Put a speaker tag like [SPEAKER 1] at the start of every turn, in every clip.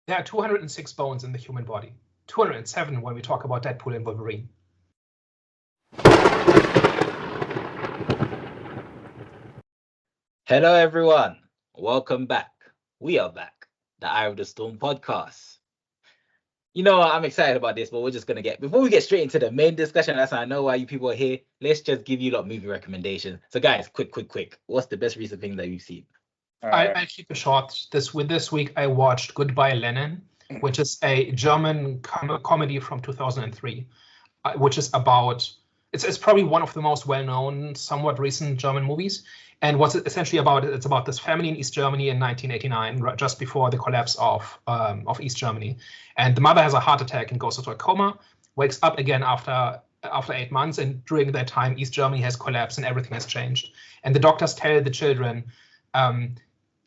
[SPEAKER 1] There are 206 bones in the human body. 207 when we talk about Deadpool and Wolverine.
[SPEAKER 2] Hello, everyone. Welcome back. We are back. The Eye of the Storm podcast. You know what? I'm excited about this, but we're just going to before we get straight into the main discussion, that's how I know why you people are here. Let's just give you movie recommendations. So, guys, quick. What's the best recent thing that you've seen?
[SPEAKER 1] I'll keep it short. This week, I watched Goodbye Lenin, which is a German comedy from 2003, which is about, it's probably one of the most well-known, somewhat recent German movies. And what's it essentially about? It's about this family in East Germany in 1989, just before the collapse of East Germany. And the mother has a heart attack and goes into a coma, wakes up again after 8 months. And during that time, East Germany has collapsed and everything has changed. And the doctors tell the children,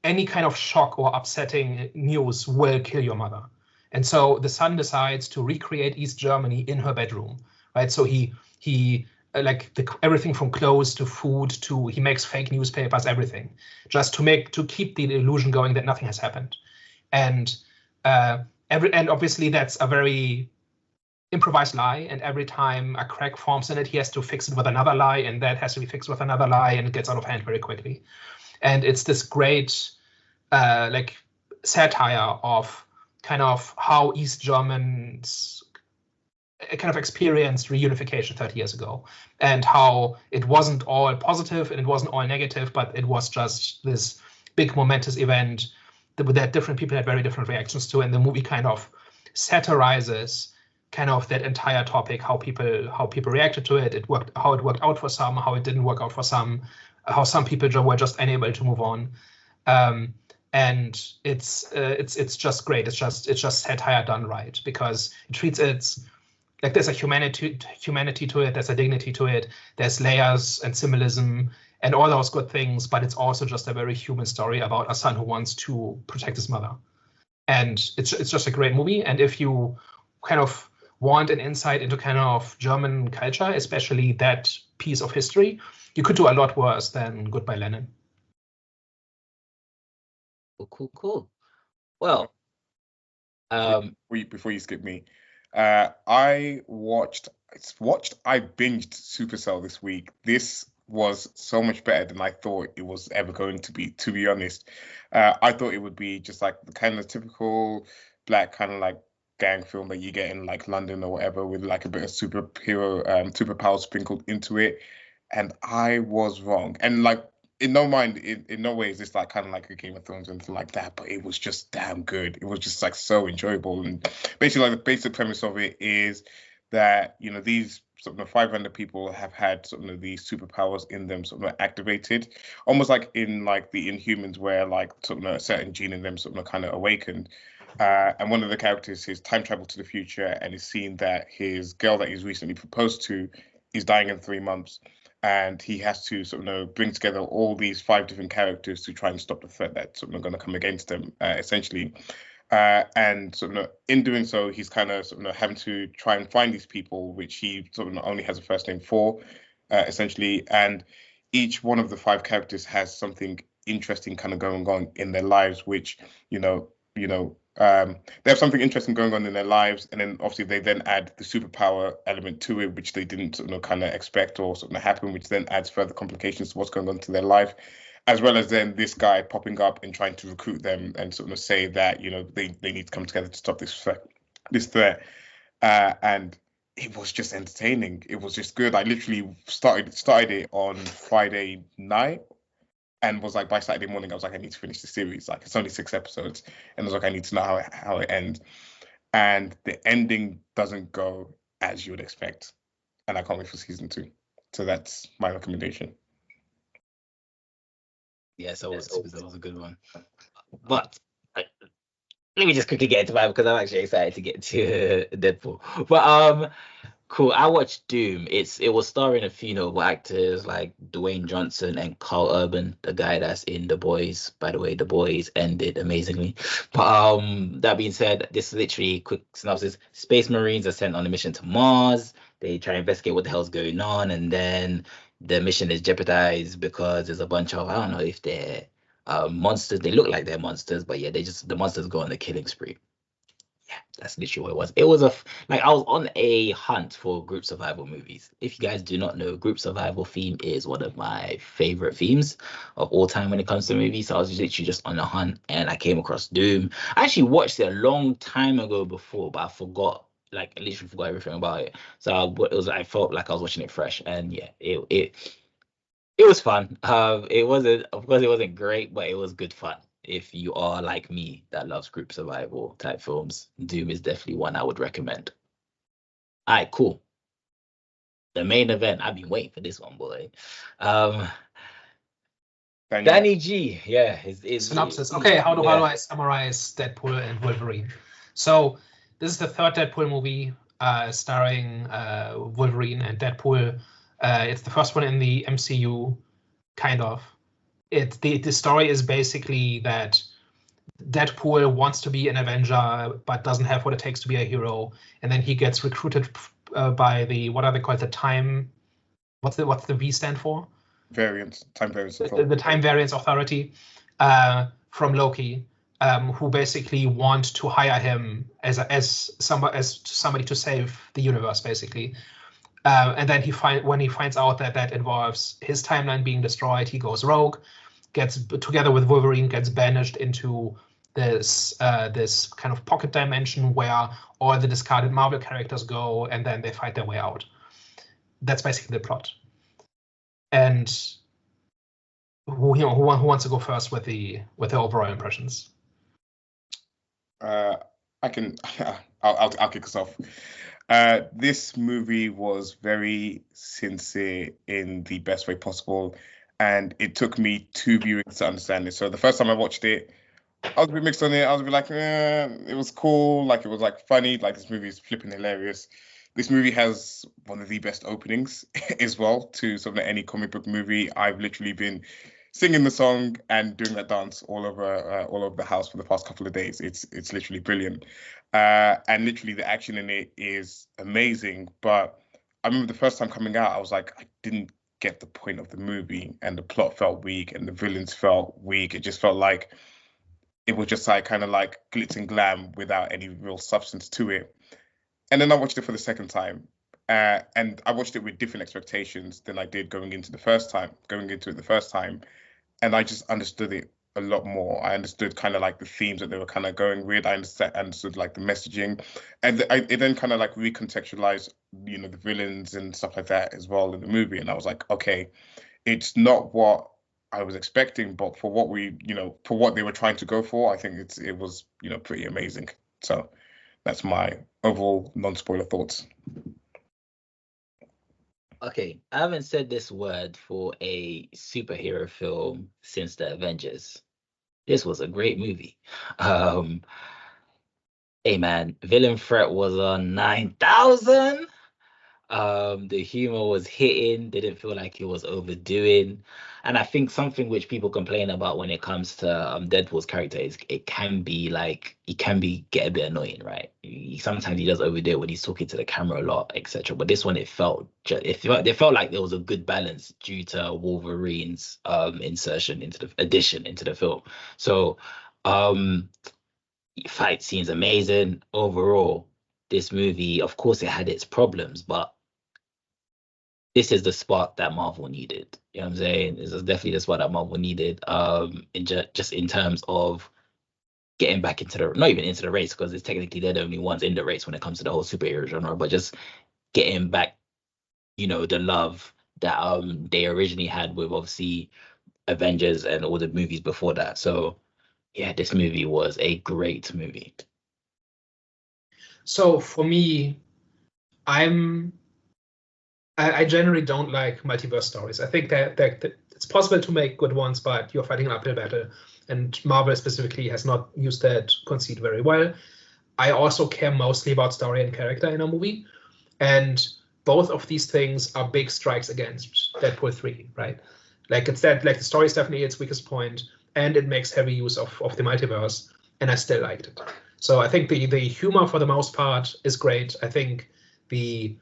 [SPEAKER 1] any kind of shock or upsetting news will kill your mother. And so the son decides to recreate East Germany in her bedroom, right? So he everything from clothes to food to he makes fake newspapers, everything, just to keep the illusion going that nothing has happened. And obviously that's a very improvised lie, and every time a crack forms in it, he has to fix it with another lie, and that has to be fixed with another lie, and it gets out of hand very quickly. And it's this great satire of kind of how East Germans kind of experienced reunification 30 years ago, and how it wasn't all positive and it wasn't all negative, but it was just this big momentous event that different people had very different reactions to. And the movie kind of satirizes kind of that entire topic, how people reacted to it. How it worked out for some, how it didn't work out for some, how some people were just unable to move on. And it's just great. It's just satire done right, because it treats it like there's a humanity to it, there's a dignity to it, there's layers and symbolism and all those good things, but it's also just a very human story about a son who wants to protect his mother. And it's just a great movie. And if you kind of want an insight into kind of German culture, especially that piece of history, you could do a lot worse than Goodbye Lenin.
[SPEAKER 2] Cool. Well,
[SPEAKER 3] before you skip me, I binged Supercell this week. This was so much better than I thought it was ever going to be honest. I thought it would be just like the kind of typical black kind of like gang film that you get in like London or whatever, with like a bit of superpower sprinkled into it. And I was wrong. And like, in no way is this like kind of like a Game of Thrones or anything like that, but it was just damn good. It was just like so enjoyable. And basically, like, the basic premise of it is that, you know, these sort of 500 people have had sort of these superpowers in them sort of activated, almost like in like the Inhumans, where like sort of a certain gene in them sort of kind of awakened. And one of the characters has time traveled to the future and is seen that his girl that he's recently proposed to is dying in 3 months. And he has to sort of bring together all these 5 different characters to try and stop the threat that's sort of going to come against them, essentially. And sort of in doing so, he's kind of sort of having to try and find these people, which he sort of only has a first name for, essentially. And each one of the 5 characters has something interesting kind of going on in their lives, which they have something interesting going on in their lives, and then obviously they then add the superpower element to it, which they didn't sort of kind of expect or sort of happen, which then adds further complications to what's going on to their life, as well as then this guy popping up and trying to recruit them and sort of say that, you know, they need to come together to stop this threat. And it was just entertaining. It was just good. I literally started it on Friday night, and was like, by Saturday morning, I was like, I need to finish the series. Like, it's only 6 episodes. And I was like, I need to know how it ends. And the ending doesn't go as you would expect. And I can't wait for season 2. So that's my recommendation.
[SPEAKER 2] Yeah, so that was a good one. But let me just quickly get into mine, because I'm actually excited to get to Deadpool. But cool. I watched Doom. It was starring a few notable actors like Dwayne Johnson and Carl Urban, the guy that's in The Boys. By the way, The Boys ended amazingly. But that being said, this is literally quick synopsis. Space Marines are sent on a mission to Mars. They try to investigate what the hell's going on, and then the mission is jeopardized because there's a bunch of, I don't know if they're monsters. They look like they're monsters, but yeah, the monsters go on a killing spree. That's literally what it was. It was like I was on a hunt for group survival movies. If you guys do not know, group survival theme is one of my favorite themes of all time when it comes to movies. So I was literally just on a hunt, and I came across Doom. I actually watched it a long time ago before, but I forgot. Like, I literally forgot everything about it. So I felt like I was watching it fresh, and yeah, it was fun. It wasn't, of course, it wasn't great, but it was good fun. If you are like me that loves group survival type films, Doom is definitely one I would recommend. All right, cool. The main event. I've been waiting for this one, boy. Danny G, yeah,
[SPEAKER 1] Synopsis. Okay, how do I summarize Deadpool and Wolverine? So this is the third Deadpool movie starring Wolverine and Deadpool. It's the first one in the MCU, kind of. The story is basically that Deadpool wants to be an Avenger but doesn't have what it takes to be a hero, and then he gets recruited by the, what are they called, the time, what's the V stand for?
[SPEAKER 3] Time Variance.
[SPEAKER 1] The Time Variance Authority from Loki, who basically want to hire him as somebody to save the universe, basically. And then when he finds out that involves his timeline being destroyed, he goes rogue, gets together with Wolverine, gets banished into this kind of pocket dimension where all the discarded Marvel characters go, and then they fight their way out. That's basically the plot. And who wants to go first with the overall impressions?
[SPEAKER 3] I'll kick us off. This movie was very sincere in the best way possible, and it took me 2 viewings to understand it. So the first time I watched it, I was a bit mixed on it. I was a bit like, it was cool, like it was like funny, like this movie is flipping hilarious. This movie has one of the best openings as well to sort of any comic book movie. I've literally been singing the song and doing that dance all over the house for the past couple of days. It's literally brilliant. And literally the action in it is amazing. But I remember the first time coming out, I was like, I didn't get the point of the movie, and the plot felt weak and the villains felt weak. It just felt like it was just like kind of like glitz and glam without any real substance to it. And then I watched it for the second time, and I watched it with different expectations than I did going into it the first time, and I just understood it a lot more. I understood kind of like the themes that they were kind of going with. I understood like the messaging, and it then kind of like recontextualized, the villains and stuff like that as well in the movie. And I was like, okay, it's not what I was expecting, but for what for what they were trying to go for, I think it was pretty amazing. So that's my overall non-spoiler thoughts.
[SPEAKER 2] Okay, I haven't said this word for a superhero film since the Avengers. This was a great movie. Hey man, villain threat was on 9,000. The humor was hitting, didn't feel like it was overdoing. And I think something which people complain about when it comes to Deadpool's character is it can get a bit annoying, right? Sometimes he does overdo it when he's talking to the camera a lot, etc. But this one, it felt like there was a good balance due to Wolverine's addition into the film. So fight scenes amazing overall. This movie, of course, it had its problems, but this is the spark that Marvel needed. You know what I'm saying? This is definitely the spark that Marvel needed. Just in terms of getting back not even into the race, because it's technically they're the only ones in the race when it comes to the whole superhero genre, but just getting back, the love that they originally had with obviously Avengers and all the movies before that. So yeah, this movie was a great movie.
[SPEAKER 1] So for me, I generally don't like multiverse stories. I think that it's possible to make good ones, but you're fighting an uphill battle, and Marvel specifically has not used that conceit very well. I also care mostly about story and character in a movie, and both of these things are big strikes against Deadpool 3, right? Like the story is definitely its weakest point, and it makes heavy use of the multiverse, and I still liked it. So I think the humor for the most part is great. I think the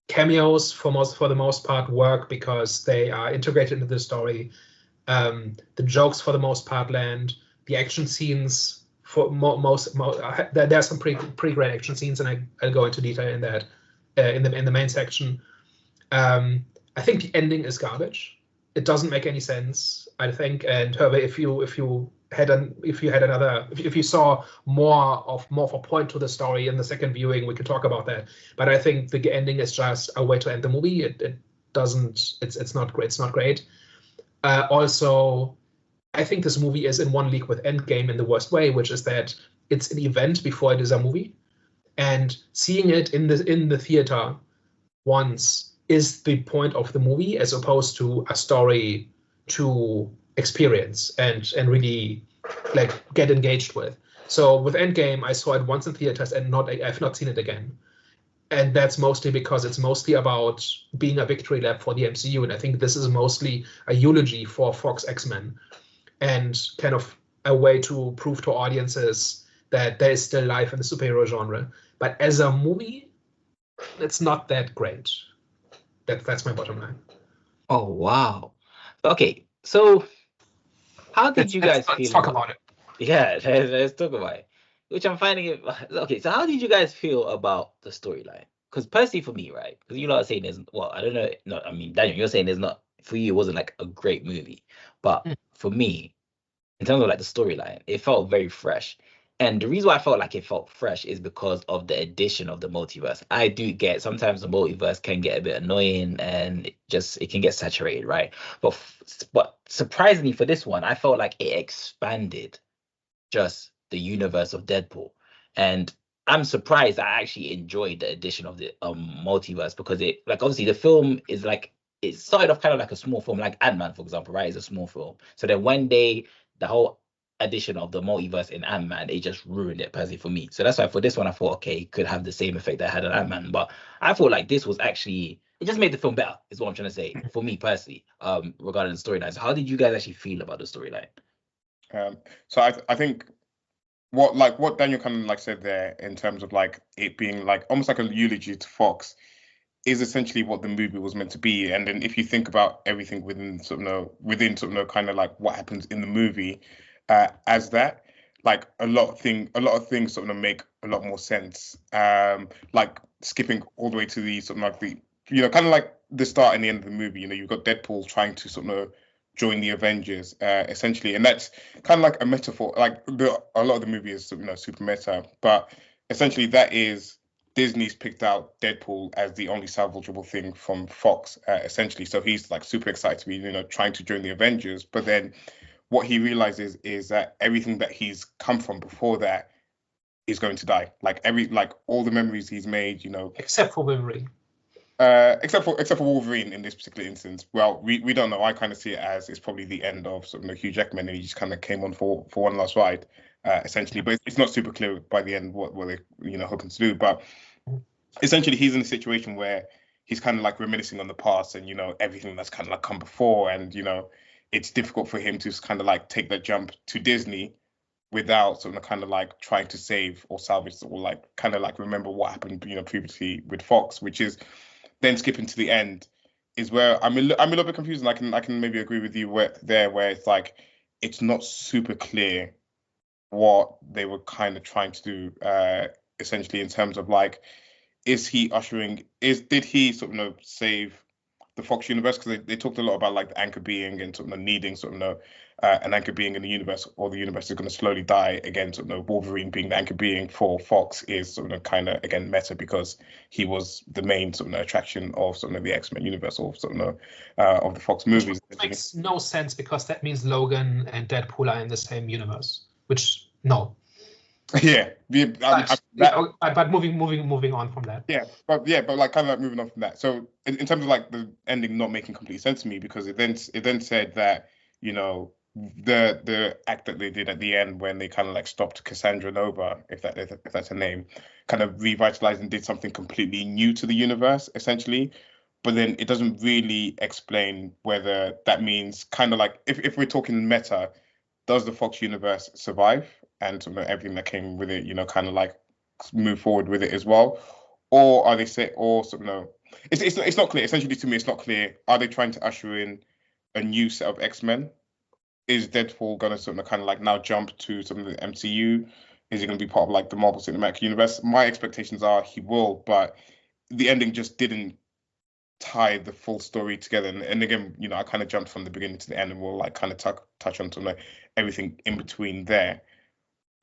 [SPEAKER 1] cameos for the most part work because they are integrated into the story. The jokes for the most part land. The action scenes for there are some pretty great action scenes, and I'll go into detail in that in the main section. I think the ending is garbage. It doesn't make any sense, I think. And Hervé, if you saw more of a point to the story in the second viewing, we could talk about that. But I think the ending is just a way to end the movie. It's not great. It's not great. Also, I think this movie is in one league with Endgame in the worst way, which is that it's an event before it is a movie, and seeing it in the theater once is the point of the movie, as opposed to a story to experience and really like get engaged with. So with Endgame, I saw it once in theaters and I've not seen it again. And that's mostly because it's mostly about being a victory lap for the MCU. And I think this is mostly a eulogy for Fox X-Men and kind of a way to prove to audiences that there is still life in the superhero genre. But as a movie, it's not that great. That's my bottom line.
[SPEAKER 2] Oh, wow. Okay, so how did you guys feel?
[SPEAKER 1] Let's talk about it.
[SPEAKER 2] Yeah, let's talk about it. Which I'm finding it. Okay, so how did you guys feel about the storyline? Because personally, for me, right? Because you lot are saying there's, well, I don't know. No, I mean, Daniel, you're saying there's not, for you, it wasn't like a great movie. But for me, in terms of like the storyline, it felt very fresh. And the reason why I felt like it felt fresh is because of the addition of the multiverse. I do get sometimes the multiverse can get a bit annoying and it can get saturated, right? But surprisingly for this one, I felt like it expanded just the universe of Deadpool. And I'm surprised I actually enjoyed the addition of the multiverse, because it, like, obviously the film is like, it started off kind of like a small film, like Ant-Man, for example, right? It's a small film. So then one day, the whole addition of the multiverse in Ant-Man, it just ruined it personally for me. So that's why for this one, I thought, okay, it could have the same effect that I had on Ant-Man. But I thought like this was actually, it just made the film better, is what I'm trying to say, for me personally, regarding the storyline. So how did you guys actually feel about the storyline?
[SPEAKER 3] So I think what Daniel kind of like said there, in terms of like it being like almost like a eulogy to Fox, is essentially what the movie was meant to be. And then if you think about everything within kind of like what happens in the movie, as that, like a lot of things sort of make a lot more sense. Like skipping all the way to the sort of like the, kind of like the start and the end of the movie. You've got Deadpool trying to sort of join the Avengers, essentially, and that's kind of like a metaphor. Like a lot of the movie is super meta, but essentially that is Disney's picked out Deadpool as the only salvageable thing from Fox, essentially. So he's like super excited to be trying to join the Avengers, but then what he realizes is that everything that he's come from before that is going to die. Like all the memories he's made,
[SPEAKER 1] except for Wolverine.
[SPEAKER 3] Except for Wolverine in this particular instance. Well, we don't know. I kind of see it as it's probably the end of sort of Hugh Jackman, and he just kind of came on for one last ride, essentially. But it's not super clear by the end what they're hoping to do. But essentially, he's in a situation where he's kind of like reminiscing on the past and everything that's kind of like come before, and it's difficult for him to kind of like take that jump to Disney without sort of kind of like trying to save or salvage or like kind of like remember what happened previously with Fox, which is then skipping to the end is where I'm a little bit confused, and I can maybe agree with you where it's like it's not super clear what they were kind of trying to do, essentially, in terms of like, did he sort of save the Fox universe? Because they talked a lot about like the anchor being and sort of needing sort of an anchor being in the universe, or the universe is going to slowly die again. Sort of Wolverine being the anchor being for Fox is sort of kind of again meta, because he was the main sort of attraction of sort of the X-Men universe, or sort of the Fox movies.
[SPEAKER 1] Which makes no sense, because that means Logan and Deadpool are in the same universe. Which no.
[SPEAKER 3] Yeah,
[SPEAKER 1] but moving on from that.
[SPEAKER 3] Yeah, but like kind of like moving on from that. So in terms of like the ending not making complete sense to me, because it then said that the act that they did at the end when they kind of like stopped Cassandra Nova, if that's her name, kind of revitalized and did something completely new to the universe, essentially. But then it doesn't really explain whether that means kind of like, if we're talking meta, does the Fox universe survive and sort of everything that came with it, kind of like move forward with it as well, or are they it's not clear. Essentially, to me, it's not clear. Are they trying to usher in a new set of X-Men, is Deadpool gonna sort of kind of like now jump to some of the MCU? Is he gonna be part of like the Marvel Cinematic Universe? My expectations are he will, but the ending just didn't tie the full story together. And again, I kind of jumped from the beginning to the end, and we'll like kind of touch on some like everything in between there.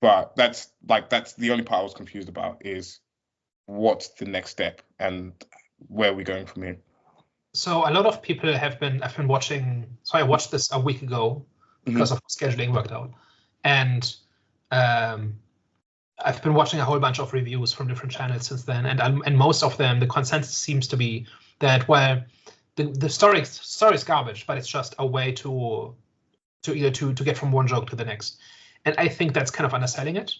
[SPEAKER 3] But that's the only part I was confused about is what's the next step and where are we going from here?
[SPEAKER 1] So a lot of people have been watching. So I watched this a week ago because of scheduling worked out, and I've been watching a whole bunch of reviews from different channels since then, and most of them, the consensus seems to be that the story is garbage, but it's just a way to get from one joke to the next, and I think that's kind of underselling it.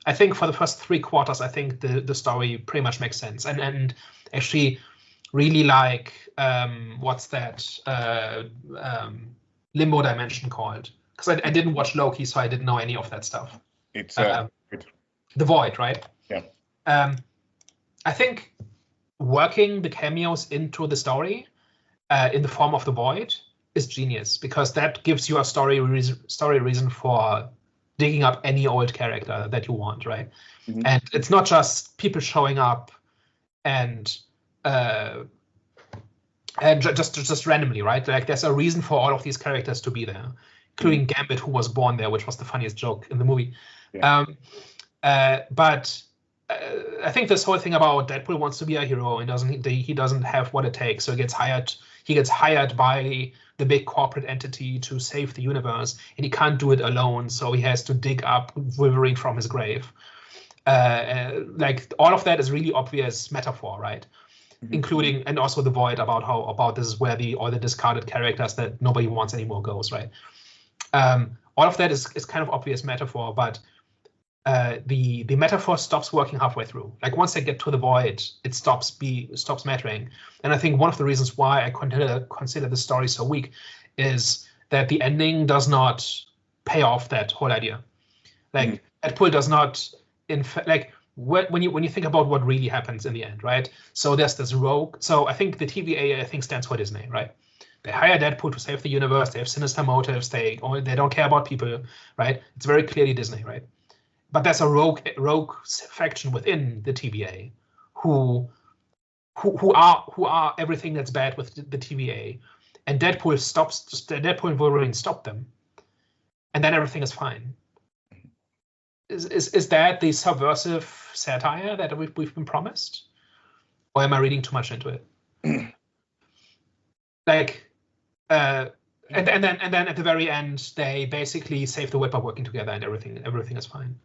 [SPEAKER 1] I think for the first 3 quarters, I think the story pretty much makes sense, and actually really like what's that limbo dimension called? Because I didn't watch Loki, so I didn't know any of that stuff.
[SPEAKER 3] It's
[SPEAKER 1] The Void, right?
[SPEAKER 3] Yeah.
[SPEAKER 1] I think working the cameos into the story in the form of the Void is genius, because that gives you a story reason for digging up any old character that you want, right? And it's not just people showing up and just randomly, right? Like there's a reason for all of these characters to be there, including Gambit, who was born there, which was the funniest joke in the movie.
[SPEAKER 3] Yeah.
[SPEAKER 1] But I think this whole thing about Deadpool wants to be a hero and he doesn't have what it takes, so he gets hired by the big corporate entity to save the universe, and he can't do it alone, so he has to dig up Wolverine from his grave. Like all of that is really obvious metaphor, right? Including, and also the Void about this is where all the discarded characters that nobody wants anymore goes, right? All of that is kind of obvious metaphor, but the metaphor stops working halfway through. Like once they get to the Void, it stops mattering. And I think one of the reasons why I consider the story so weak is that the ending does not pay off that whole idea. Like Deadpool does not, when you think about what really happens in the end, right? So there's this rogue. So I think the TVA stands for Disney, right? They hire Deadpool to save the universe. They have sinister motives. They don't care about people, right? It's very clearly Disney, right? But there's a rogue faction within the TVA who are everything that's bad with the TVA, and Deadpool and Wolverine stop them, and then everything is fine. Is that the subversive satire that we've been promised, or am I reading too much into it? And then at the very end, they basically save the web by working together, and everything is fine.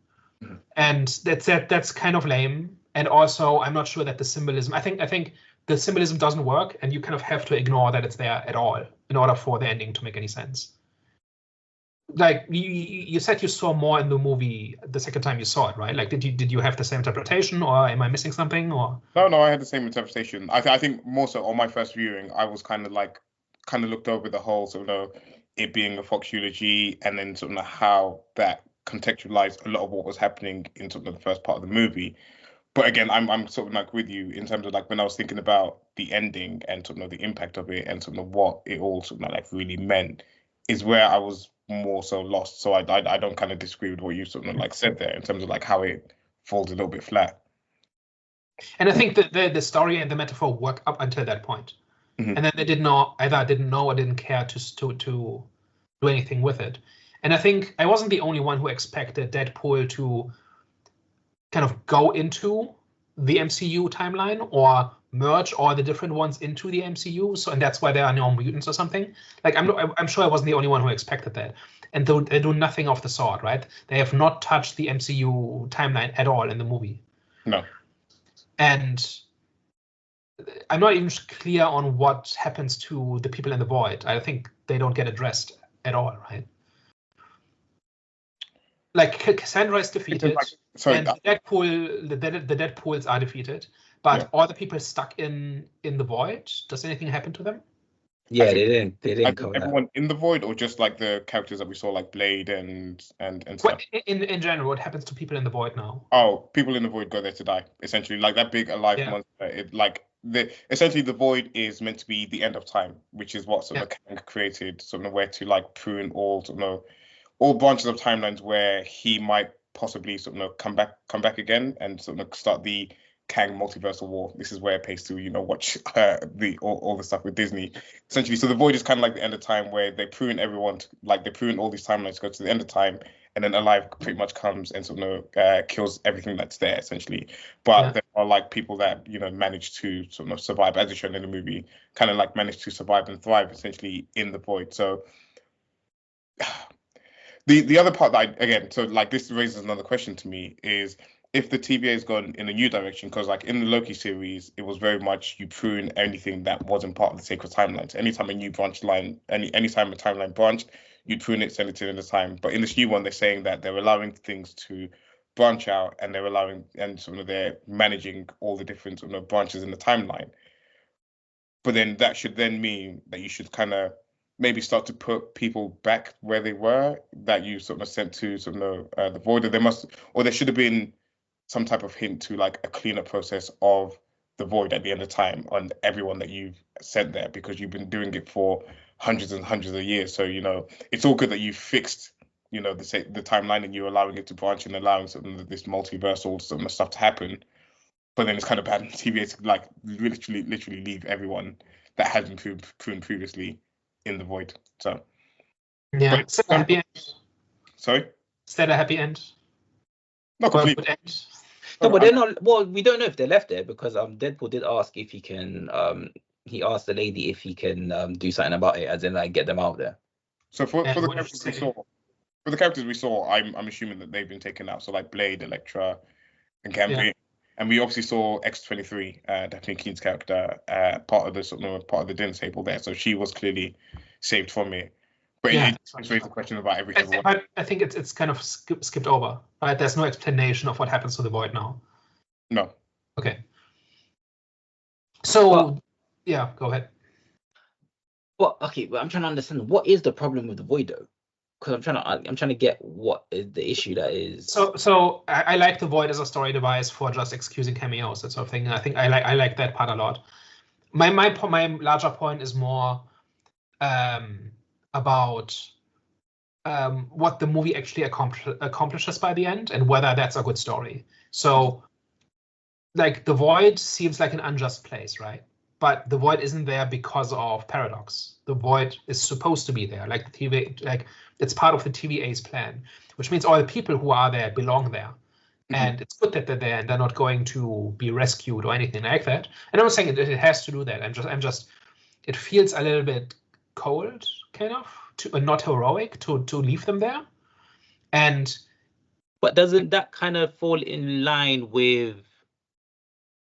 [SPEAKER 1] And that's kind of lame. And also, I'm not sure that the symbolism. I think the symbolism doesn't work, and you kind of have to ignore that it's there at all in order for the ending to make any sense. Like you said, you saw more in the movie the second time you saw it, right? Like, did you have the same interpretation, or am I missing something? Or
[SPEAKER 3] no, I had the same interpretation. I think more so on my first viewing, I was kind of looked over the whole sort of it being a Fox eulogy, and then sort of how that contextualized a lot of what was happening in sort of the first part of the movie. But again, I'm sort of like with you in terms of like when I was thinking about the ending and sort of the impact of it and sort of what it all sort of like really meant is where I was more so lost. So I don't kind of disagree with what you sort of like said there in terms of like how it falls a little bit flat.
[SPEAKER 1] And I think that the story and the metaphor work up until that point. And then they either didn't know or didn't care to do anything with it. And I think I wasn't the only one who expected Deadpool to kind of go into the MCU timeline or merge all the different ones into the MCU. So, and that's why there are no mutants or something. Like I'm sure I wasn't the only one who expected that. And they do nothing of the sort, right? They have not touched the MCU timeline at all in the movie.
[SPEAKER 3] No.
[SPEAKER 1] And I'm not even clear on what happens to the people in the Void. I think they don't get addressed at all, right? Like Cassandra is defeated, and the Deadpools are defeated, but all the people stuck in the Void, does anything happen to them?
[SPEAKER 2] Yeah, they didn't cover
[SPEAKER 3] everyone in the Void, or just like the characters that we saw, like Blade and stuff.
[SPEAKER 1] Well, in general, what happens to people in the Void now?
[SPEAKER 3] Oh, people in the Void go there to die. Essentially, like that big alive monster. It like essentially the void is meant to be the end of time, which is what sort of Kang created, sort of where to like prune all all branches of timelines where he might possibly sort of come back again and sort of start the Kang multiversal war. This is where it pays to watch all the stuff with Disney essentially. So the void is kind of like the end of time where they prune everyone they prune all these timelines to go to the end of time, and then Alive pretty much comes and sort of kills everything that's there essentially. But there are like people that manage to sort of survive, as is shown in the movie, kind of like manage to survive and thrive essentially in the void. So the other part that this raises another question to me is, if the TVA has gone in a new direction, because like in the Loki series, it was very much you prune anything that wasn't part of the sacred timelines. Anytime a new branch line, anytime a timeline branched, you'd prune it, send it to the end of time. But in this new one, they're saying that they're allowing things to branch out, and they're managing all the different branches in the timeline. But then that should then mean that you should kind of maybe start to put people back where they were, that you sort of sent to the void. There should have been some type of hint to like a cleanup process of the void at the end of time on everyone that you've sent there, because you've been doing it for hundreds and hundreds of years. So it's all good that you fixed the timeline and you're allowing it to branch and allowing this multiversal stuff to happen. But then it's kind of bad on TVA to like literally leave everyone that has been pruned previously in the void. So
[SPEAKER 1] yeah, it's a happy end.
[SPEAKER 3] Sorry?
[SPEAKER 1] Is that a happy end?
[SPEAKER 3] Not completely.
[SPEAKER 2] No, but they're not. Well, we don't know if they're left there, because Deadpool did ask if he can. He asked the lady if he can do something about it, as in like get them out there.
[SPEAKER 3] So for the characters we saw, I'm assuming that they've been taken out. So like Blade, Elektra, and Gambit. Yeah. And we obviously saw X-23, Daphne Keen's character, part of the dinner table there. So she was clearly saved from it. But it's raised the question about everyone.
[SPEAKER 1] I think it's kind of skipped over. Right? There's no explanation of what happens to the void now.
[SPEAKER 3] No.
[SPEAKER 1] Okay. So go ahead.
[SPEAKER 2] Well, okay, but I'm trying to understand, what is the problem with the void though? Because I'm trying to get what is the issue that is.
[SPEAKER 1] So I like the void as a story device for just excusing cameos, that sort of thing. I think I like that part a lot. My larger point is more about what the movie actually accomplishes by the end, and whether that's a good story. So like the void seems like an unjust place, right? But the void isn't there because of paradox. The void is supposed to be there, like the TVA, like it's part of the TVA's plan, which means all the people who are there belong there. Mm-hmm. And it's good that they're there and they're not going to be rescued or anything like that. And I'm not saying it has to do that. I'm just it feels a little bit cold, kind of, not heroic to leave them there.
[SPEAKER 2] But doesn't that kind of fall in line with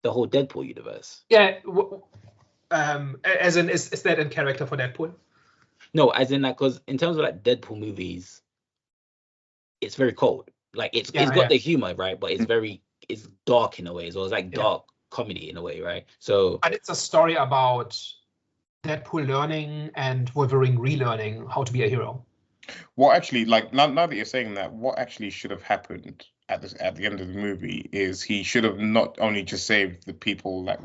[SPEAKER 2] the whole Deadpool universe?
[SPEAKER 1] Yeah. As in, is that in character for Deadpool?
[SPEAKER 2] No, as in like, because in terms of like Deadpool movies, it's very cold. Like it's got the humor, right? But it's dark in a way as well. It's like dark comedy in a way, right? So,
[SPEAKER 1] but it's a story about Deadpool learning and Wolverine relearning how to be a hero.
[SPEAKER 3] What actually, like now that you're saying that, what actually should have happened at the end of the movie is he should have not only just saved the people that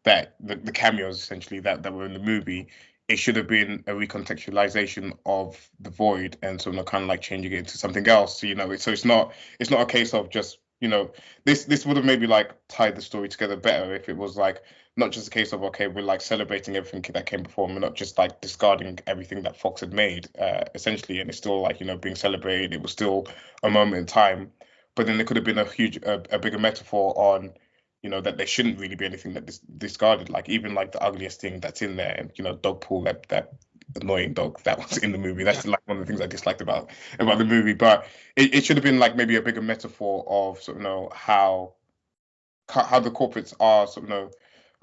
[SPEAKER 3] that the cameos essentially that were in the movie. It should have been a recontextualization of the void and sort of kind of like changing it into something else. So it's not a case of just this would have maybe like tied the story together better if it was like not just a case of, okay, we're like celebrating everything that came before, and we're not just like discarding everything that Fox had made, essentially, and it's still like being celebrated. It was still a moment in time, but then there could have been a bigger metaphor on that there shouldn't really be anything that discarded, like even like the ugliest thing that's in there, and Dogpool, that annoying dog that was in the movie. That's like one of the things I disliked about the movie. But it should have been like maybe a bigger metaphor of how the corporates are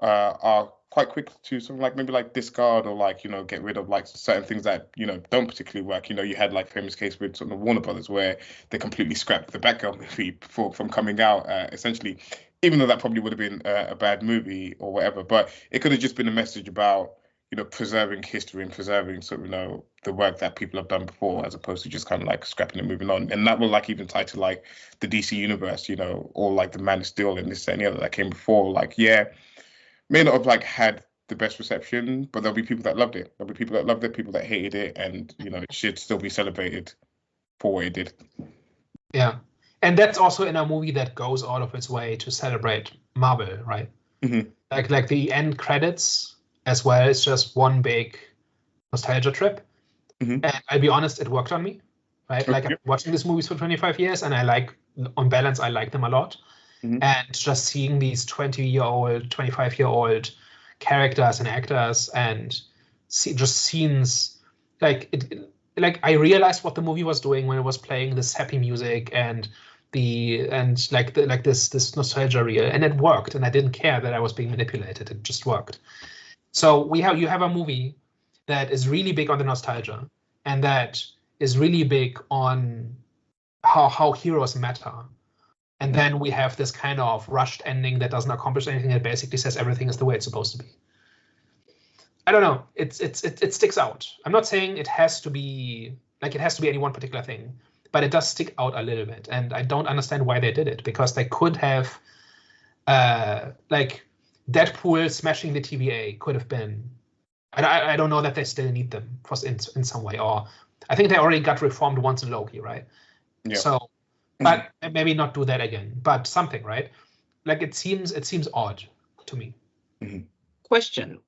[SPEAKER 3] are quite quick to sort of like maybe like discard or like get rid of like certain things that don't particularly work. You had like famous case with sort of Warner Brothers where they completely scrapped the Batgirl movie from coming out, essentially, even though that probably would have been a bad movie or whatever. But it could have just been a message about preserving history and preserving the work that people have done before, as opposed to just kind of like scrapping and moving on. And that will like even tie to like the DC universe, or like the Man of Steel and this and the other that came before. Like, yeah, may not have like had the best reception, but there'll be people that loved it. There'll be people that loved it, people that hated it, and it should still be celebrated for what it did.
[SPEAKER 1] Yeah, and that's also in a movie that goes out of its way to celebrate Marvel, right?
[SPEAKER 3] Mm-hmm.
[SPEAKER 1] Like the end credits as well is just one big nostalgia trip.
[SPEAKER 3] Mm-hmm.
[SPEAKER 1] And I'll be honest, it worked on me, right? Like I'm watching these movies for 25 years, and on balance, I like them a lot.
[SPEAKER 3] Mm-hmm.
[SPEAKER 1] And just seeing these 20-year-old, 25-year-old characters and actors and just scenes, like I realized what the movie was doing when it was playing this happy music and this nostalgia reel, and it worked, and I didn't care that I was being manipulated. It just worked. So you have a movie that is really big on the nostalgia, and that is really big on how heroes matter. And then we have this kind of rushed ending that doesn't accomplish anything. It basically says everything is the way it's supposed to be. I don't know. It sticks out. I'm not saying it has to be any one particular thing, but it does stick out a little bit. And I don't understand why they did it, because they could have, like Deadpool smashing the TVA could have been. I don't know that they still need them in some way, or I think they already got reformed once in Loki, right?
[SPEAKER 3] Yeah.
[SPEAKER 1] So, but maybe not do that again, but something, right? Like it seems odd to me.
[SPEAKER 3] Mm-hmm.
[SPEAKER 2] Question: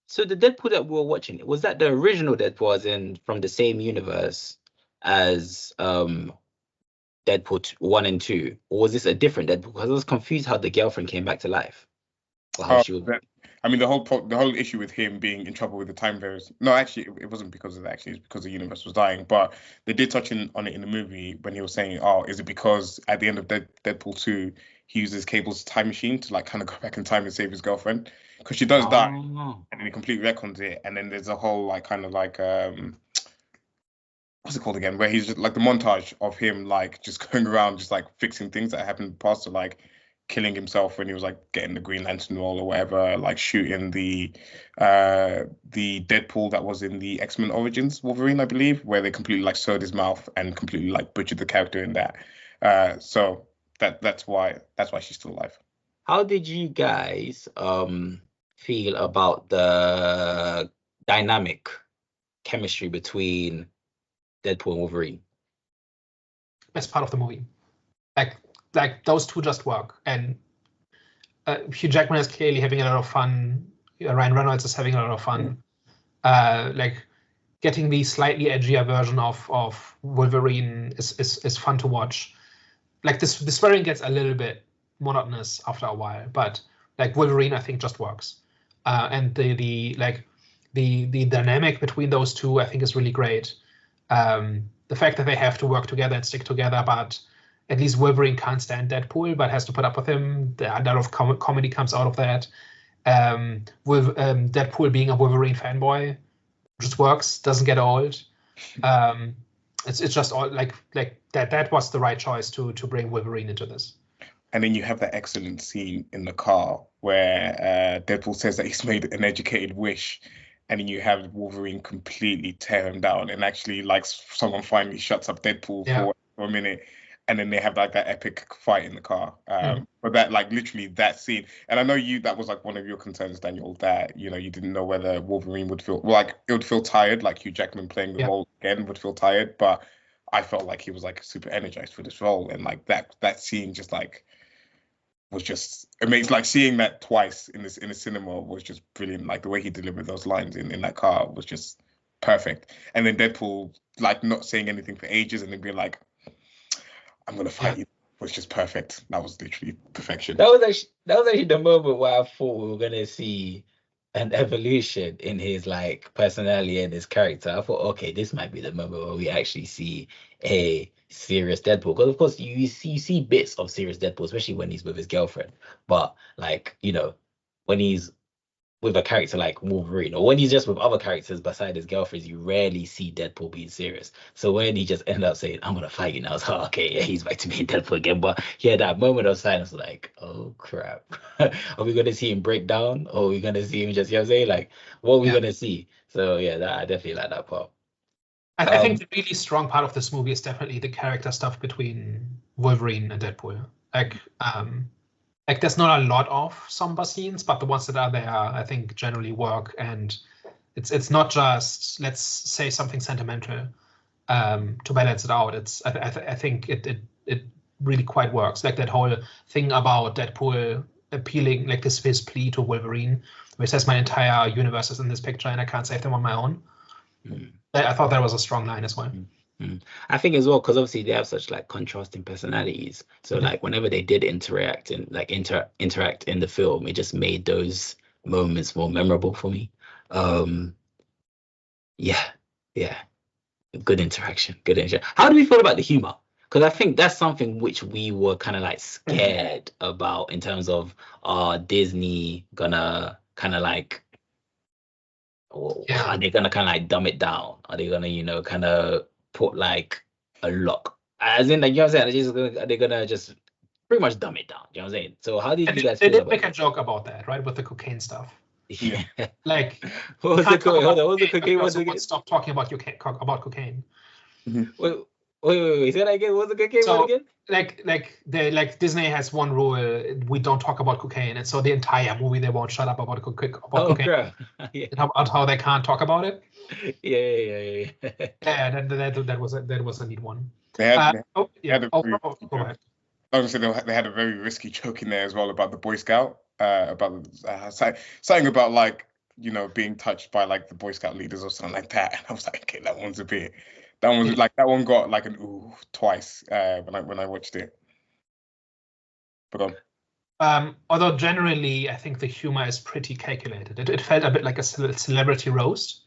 [SPEAKER 2] so the Deadpool that we were watching, was that the original Deadpool, as in from the same universe as Deadpool 1 and 2, or was this a different Deadpool? Because I was confused how the girlfriend came back to life. Or how she was...
[SPEAKER 3] the whole issue with him being in trouble with the time variance. No, actually, it wasn't because of that. Actually, it's because the universe was dying. But they did touch on it in the movie when he was saying, "Oh, is it because at the end of Deadpool 2, he uses Cable's time machine to like kind of go back in time and save his girlfriend, because she does die, and then he completely retcons it, and then there's a whole like kind of like what's it called again, where he's just like the montage of him like just going around just like fixing things that happened in the past, so like killing himself when he was like getting the Green Lantern role or whatever, like shooting the Deadpool that was in the X-Men Origins Wolverine, I believe, where they completely like sewed his mouth and completely like butchered the character in that. So that's why she's still alive.
[SPEAKER 2] How did you guys feel about the dynamic chemistry between Deadpool and Wolverine?
[SPEAKER 1] Best part of the movie. Like those two just work, and Hugh Jackman is clearly having a lot of fun. Ryan Reynolds is having a lot of fun. Like getting the slightly edgier version of Wolverine is fun to watch. Like this swearing gets a little bit monotonous after a while, but like Wolverine I think just works. And the dynamic between those two I think is really great. The fact that they have to work together and stick together, but at least Wolverine can't stand Deadpool, but has to put up with him. A lot of comedy comes out of that. With Deadpool being a Wolverine fanboy, just works, doesn't get old. It's just all like that. That was the right choice to bring Wolverine into this.
[SPEAKER 3] And then you have that excellent scene in the car where Deadpool says that he's made an educated wish, and then you have Wolverine completely tear him down, and actually like someone finally shuts up Deadpool for a minute. And then they have like that epic fight in the car. But that like literally that scene, and I know that was like one of your concerns, Daniel, that you didn't know whether Wolverine would feel like it would feel tired, like Hugh Jackman playing the role again would feel tired. But I felt like he was like super energized for this role, and like that scene just like was just amazing. Like seeing that twice in the cinema was just brilliant. Like the way he delivered those lines in that car was just perfect. And then Deadpool like not saying anything for ages and then being like, "I'm gonna fight you," was just perfect. That was literally perfection.
[SPEAKER 2] That was actually the moment where I thought we were gonna see an evolution in his like personality and his character. I thought, okay, this might be the moment where we actually see a serious Deadpool. Because of course you see bits of serious Deadpool, especially when he's with his girlfriend. But like, when he's with a character like Wolverine, or when he's just with other characters beside his girlfriends, you rarely see Deadpool being serious. So when he just ended up saying, "I'm gonna fight you now," I was like, okay, yeah, he's back to being Deadpool again. But yeah, that moment of silence, like, oh crap. Are we gonna see him break down? Or are we gonna see him just, like, what are we gonna see? So yeah, I definitely like that part.
[SPEAKER 1] I think the really strong part of this movie is definitely the character stuff between Wolverine and Deadpool. Like, Like there's not a lot of somber scenes, but the ones that are there, I think, generally work. And it's not just let's say something sentimental to balance it out. I think it really quite works. Like that whole thing about Deadpool appealing, like his plea to Wolverine, where he says my entire universe is in this picture and I can't save them on my own. I thought that was a strong line as well.
[SPEAKER 2] I think as well, because obviously they have such like contrasting personalities. So like whenever they did interact in the film, it just made those moments more memorable for me. Yeah. Good interaction. How do we feel about the humor? Because I think that's something which we were kind of like scared about in terms of Disney gonna kind of like, are they gonna kind of like dumb it down? Are they gonna, kind of put like a lock? As in, like, you know what I'm saying? They're gonna just pretty much dumb it down. You know what I'm saying? So how did you guys feel
[SPEAKER 1] about it? They did
[SPEAKER 2] about
[SPEAKER 1] make a joke about that, right? With the cocaine stuff.
[SPEAKER 2] Yeah.
[SPEAKER 1] Like,
[SPEAKER 2] what was the cocaine? Hold on, what was the cocaine?
[SPEAKER 1] What was stop talking about cocaine.
[SPEAKER 2] Wait. Say that again. What was the cocaine one again?
[SPEAKER 1] Like Disney has one rule: we don't talk about cocaine, and so the entire movie they won't shut up about cocaine.
[SPEAKER 2] Crap. Yeah.
[SPEAKER 1] About how they can't talk about it.
[SPEAKER 2] Yeah.
[SPEAKER 1] That was a neat one.
[SPEAKER 3] They had
[SPEAKER 1] go ahead.
[SPEAKER 3] I was gonna say they had a very risky joke in there as well about the Boy Scout, about something about like being touched by like the Boy Scout leaders or something like that. And I was like, okay, that one got like an ooh twice when I watched it. But
[SPEAKER 1] although generally I think the humor is pretty calculated. It felt a bit like a celebrity roast,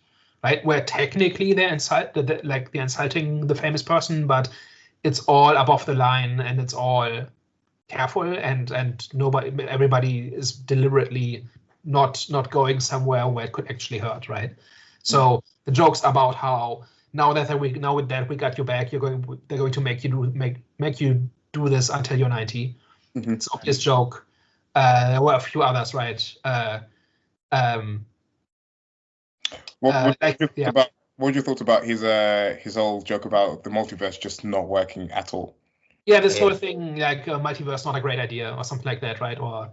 [SPEAKER 1] right? Where technically they're insulting the famous person, but it's all above the line and it's all careful and everybody is deliberately not going somewhere where it could actually hurt, right? So the jokes about how now that we got you back, they're going to make you do this until you're 90. It's an obvious joke. There were a few others, right?
[SPEAKER 3] What were your thoughts about his whole joke about the multiverse just not working at all?
[SPEAKER 1] Yeah, this whole thing like multiverse not a great idea or something like that, right? Or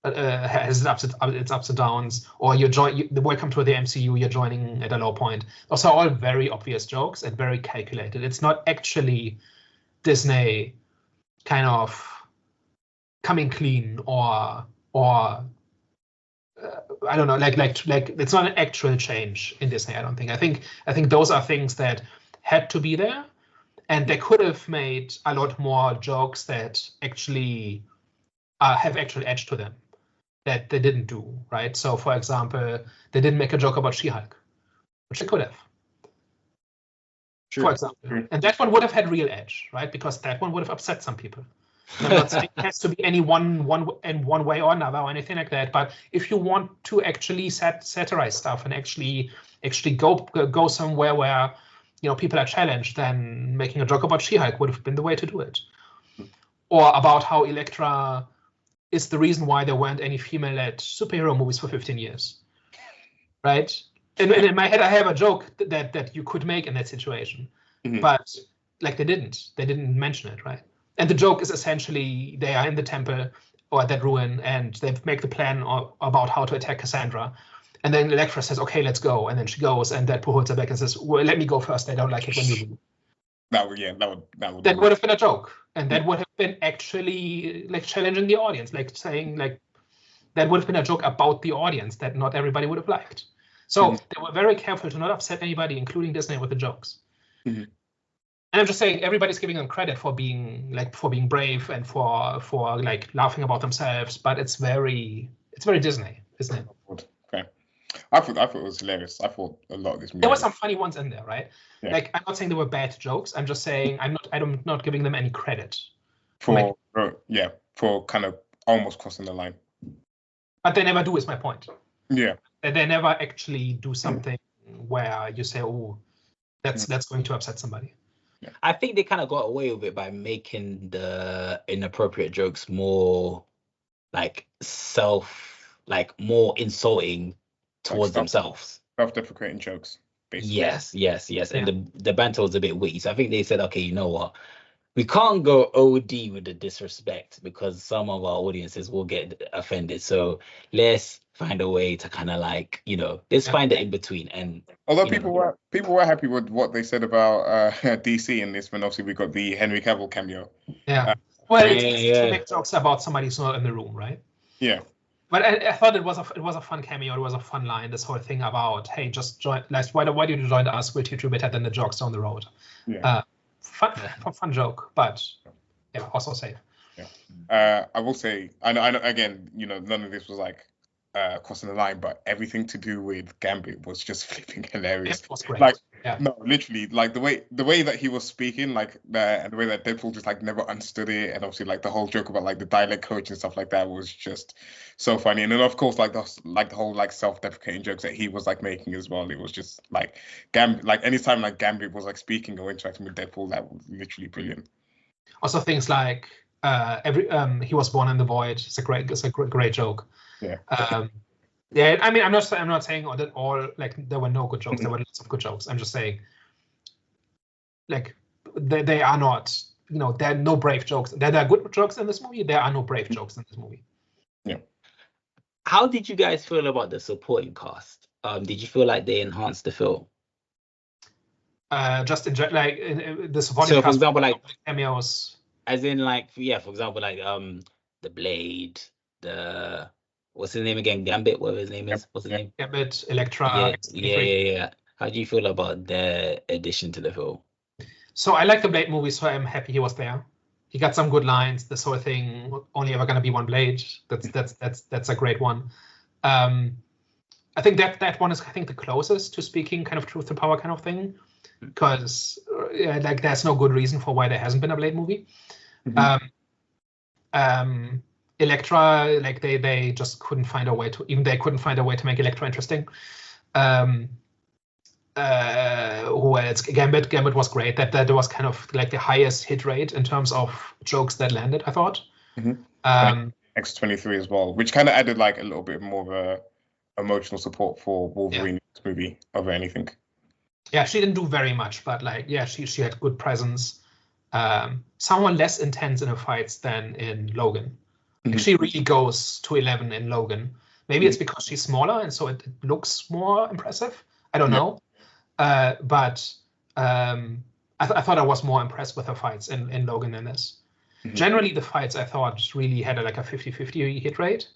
[SPEAKER 1] has its ups and downs, or welcome to the MCU, you're joining at a low point. Those are all very obvious jokes and very calculated. It's not actually Disney kind of coming clean or I don't know, like it's not an actual change in Disney. I don't think. I think those are things that had to be there, and they could have made a lot more jokes that actually have actual edge to them that they didn't do, right? So, for example, they didn't make a joke about She-Hulk, which they could have. Sure. For example, and that one would have had real edge, right? Because that one would have upset some people. I'm not saying it has to be any one way or another or anything like that. But if you want to actually satirize stuff and actually go somewhere where people are challenged, then making a joke about She-Hulk would have been the way to do it. Or about how Elektra is the reason why there weren't any female-led superhero movies for 15 years, right? And in my head, I have a joke that you could make in that situation, but like they didn't mention it, right? And the joke is essentially they are in the temple or that ruin, and they make the plan about how to attack Cassandra. And then Elektra says, "Okay, let's go." And then she goes, and Deadpool holds her back and says, "Well, let me go first. I don't like it when you do." That would have been a joke, and that would have been actually like challenging the audience, like saying like that would have been a joke about the audience that not everybody would have liked. So they were very careful to not upset anybody, including Disney, with the jokes. And I'm just saying everybody's giving them credit for being brave and for like laughing about themselves, but it's very Disney, isn't it?
[SPEAKER 3] Okay. I thought it was hilarious. I thought a lot of this movie.
[SPEAKER 1] There were some funny ones in there, right? Yeah. Like I'm not saying they were bad jokes. I'm just saying I'm not giving them any credit
[SPEAKER 3] for kind of almost crossing the line.
[SPEAKER 1] But they never do. Is my point.
[SPEAKER 3] Yeah.
[SPEAKER 1] They never actually do something where you say, "Oh, that's going to upset somebody."
[SPEAKER 2] Yeah. I think they kind of got away with it by making the inappropriate jokes more like more insulting towards themselves.
[SPEAKER 3] Self-deprecating jokes, basically.
[SPEAKER 2] Yes. And the banter was a bit witty. So I think they said, okay, you know what? we can't go OD with the disrespect because some of our audiences will get offended. So let's find a way to kind of like, let's find it in between. And
[SPEAKER 3] although people were happy with what they said about DC in this, when obviously we got the Henry Cavill cameo.
[SPEAKER 1] Yeah. Well, it's to make jokes about somebody who's not in the room, right?
[SPEAKER 3] Yeah.
[SPEAKER 1] But I thought it was a fun cameo. It was a fun line. This whole thing about, hey, just join. Like, why do you join us? We'll teach you better than the jokes down the road.
[SPEAKER 3] Yeah.
[SPEAKER 1] Fun joke, but yeah, also safe.
[SPEAKER 3] Yeah. I will say, I know. Again, none of this was like crossing the line, but everything to do with Gambit was just flipping hilarious.
[SPEAKER 1] It was great.
[SPEAKER 3] Like,
[SPEAKER 1] yeah.
[SPEAKER 3] No, literally, like the way that he was speaking, like and the way that Deadpool just like never understood it, and obviously like the whole joke about like the dialect coach and stuff like that was just so funny. And then of course like the whole like self-deprecating jokes that he was like making as well. It was just like like anytime like Gambit was like speaking or interacting with Deadpool, that was literally brilliant.
[SPEAKER 1] Also things like he was born in the void. It's a great joke.
[SPEAKER 3] Yeah.
[SPEAKER 1] Yeah, I mean, I'm not saying that all like there were no good jokes. There were lots of good jokes. I'm just saying, like, they are not. There are no brave jokes. There are good jokes in this movie. There are no brave jokes in this movie.
[SPEAKER 3] Yeah.
[SPEAKER 2] How did you guys feel about the supporting cast? Did you feel like they enhanced the film?
[SPEAKER 1] Just like the supporting cast.
[SPEAKER 2] For example, like
[SPEAKER 1] cameos.
[SPEAKER 2] As in, like, for example, like the Blade, the what's his name again? Gambit, whatever his name is. What's his name?
[SPEAKER 1] Gambit, Elektra.
[SPEAKER 2] Yeah. How do you feel about their addition to the film?
[SPEAKER 1] So I like the Blade movie, so I'm happy he was there. He got some good lines. This whole thing, only ever gonna be one Blade. That's a great one. I think that one is the closest to speaking kind of truth to power kind of thing, because like there's no good reason for why there hasn't been a Blade movie. Elektra, like they just couldn't find a way to make Elektra interesting. Who else? Gambit was great. That was kind of like the highest hit rate in terms of jokes that landed, I thought.
[SPEAKER 3] X-23 as well, which kind of added like a little bit more of a emotional support for Wolverine in this movie over anything.
[SPEAKER 1] Yeah, she didn't do very much, but like, yeah, she had good presence. Somewhat less intense in her fights than in Logan. Like, she really goes to 11 in Logan. Maybe it's because she's smaller and so it looks more impressive. I don't know. But I thought I was more impressed with her fights in Logan than this. Generally, the fights I thought really had like a 50-50 hit rate.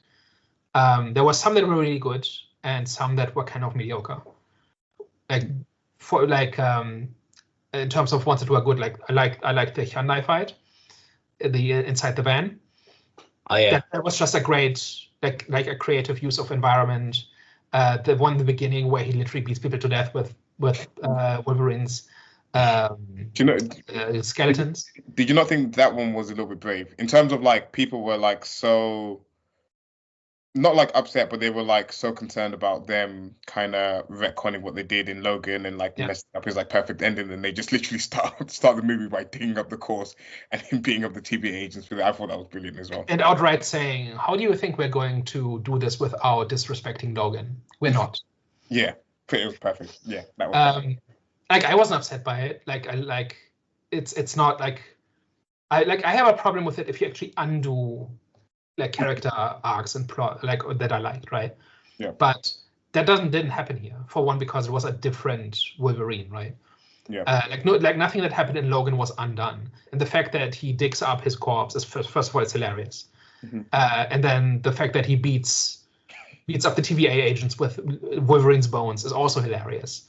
[SPEAKER 1] There were some that were really good and some that were kind of mediocre. Like in terms of ones that were good, like I like the Hyundai fight, the inside the van.
[SPEAKER 2] Oh yeah,
[SPEAKER 1] that was just a great like a creative use of environment. The one in the beginning where he literally beats people to death with Wolverine's skeletons.
[SPEAKER 3] Did you not think that one was a little bit brave in terms of like people were like so not like upset, but they were like so concerned about them kind of retconning what they did in Logan and like messing up his like perfect ending, and they just literally start the movie by digging up the course and him beating up the TVA agents. I thought that was brilliant as well.
[SPEAKER 1] And outright saying, "How do you think we're going to do this without disrespecting Logan? We're not."
[SPEAKER 3] Yeah, it was perfect. Yeah, that was perfect.
[SPEAKER 1] Like I wasn't upset by it. Like it's not like I have a problem with it if you actually undo like character arcs and plot like that I liked, right?
[SPEAKER 3] Yeah.
[SPEAKER 1] But that didn't happen here. For one, because it was a different Wolverine, right?
[SPEAKER 3] Yeah.
[SPEAKER 1] Like nothing that happened in Logan was undone, and the fact that he digs up his corpse is first of all it's hilarious, and then the fact that he beats up the TVA agents with Wolverine's bones is also hilarious.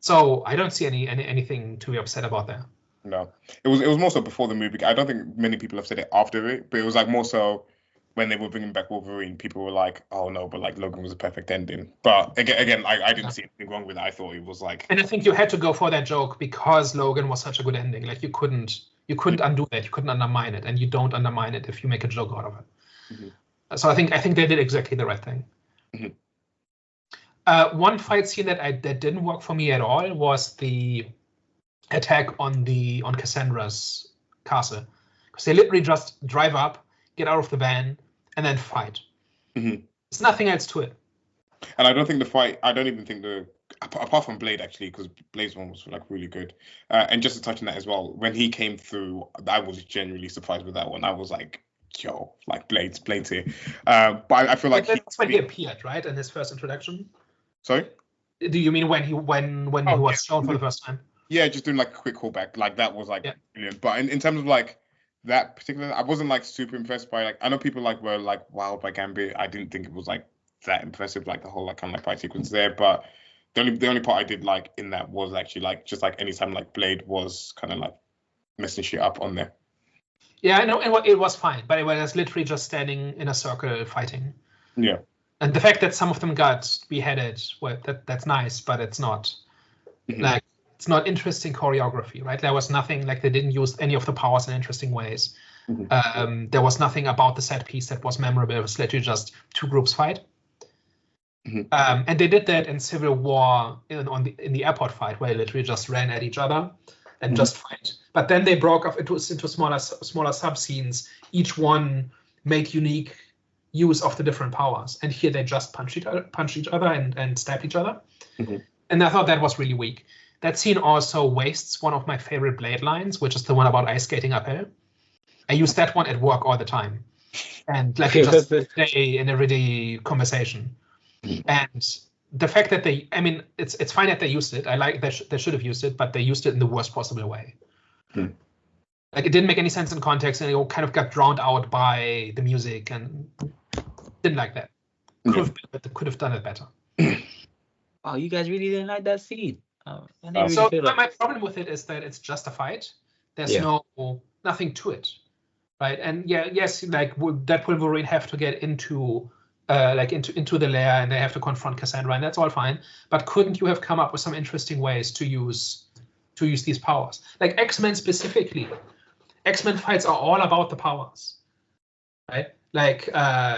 [SPEAKER 1] So I don't see anything to be upset about there.
[SPEAKER 3] No, it was more so before the movie. I don't think many people have said it after it, but it was like more so when they were bringing back Wolverine, people were like, "Oh no," but like Logan was a perfect ending. But again, I didn't see anything wrong with it. I thought it was like.
[SPEAKER 1] And I think you had to go for that joke because Logan was such a good ending. Like you couldn't undo that. You couldn't undermine it, and you don't undermine it if you make a joke out of it. So I think they did exactly the right thing. One fight scene that didn't work for me at all was the attack on Cassandra's castle, because they literally just drive up, get out of the van, and then fight. There's nothing else to it.
[SPEAKER 3] And I don't even think the apart from Blade, actually, because Blade's one was like really good. And just to touch on that as well, when he came through, I was genuinely surprised with that one. I was like, yo, like Blade's here. But I feel like
[SPEAKER 1] that's when he appeared, right, in his first introduction.
[SPEAKER 3] Sorry?
[SPEAKER 1] Do you mean when he was shown for the first time?
[SPEAKER 3] Yeah, just doing like a quick callback. Like that was like brilliant. But in terms of like that particular, I wasn't like super impressed by like, I know people like were like wowed by Gambit. I didn't think it was like that impressive, like the whole like kind of like fight sequence there. But the only part I did like in that was actually like just like anytime like Blade was kind of like messing shit up on there.
[SPEAKER 1] Yeah, I know, and it was fine, but it was literally just standing in a circle fighting.
[SPEAKER 3] Yeah.
[SPEAKER 1] And the fact that some of them got beheaded, well, that's nice, but it's not like it's not interesting choreography, right? There was nothing like they didn't use any of the powers in interesting ways. There was nothing about the set piece that was memorable. It was literally just two groups fight. And they did that in Civil War in the airport fight, where they literally just ran at each other and just fight. But then they broke off into smaller sub scenes. Each one made unique use of the different powers, and here they just punch each other and stab each other. And I thought that was really weak. That scene also wastes one of my favorite Blade lines, which is the one about ice skating uphill. I use that one at work all the time, and like just in everyday conversation. And the fact that it's fine that they used it. I like they should have used it, but they used it in the worst possible way. Like it didn't make any sense in context, and it all kind of got drowned out by the music, and didn't like that. Could have done it better.
[SPEAKER 2] Oh, you guys really didn't like that scene?
[SPEAKER 1] So my problem with it is that it's just a fight. There's nothing to it, right? And yes, like Deadpool and Wolverine have to get into the lair, and they have to confront Cassandra, and that's all fine. But couldn't you have come up with some interesting ways to use these powers? Like X-Men specifically, X-Men fights are all about the powers, right? Like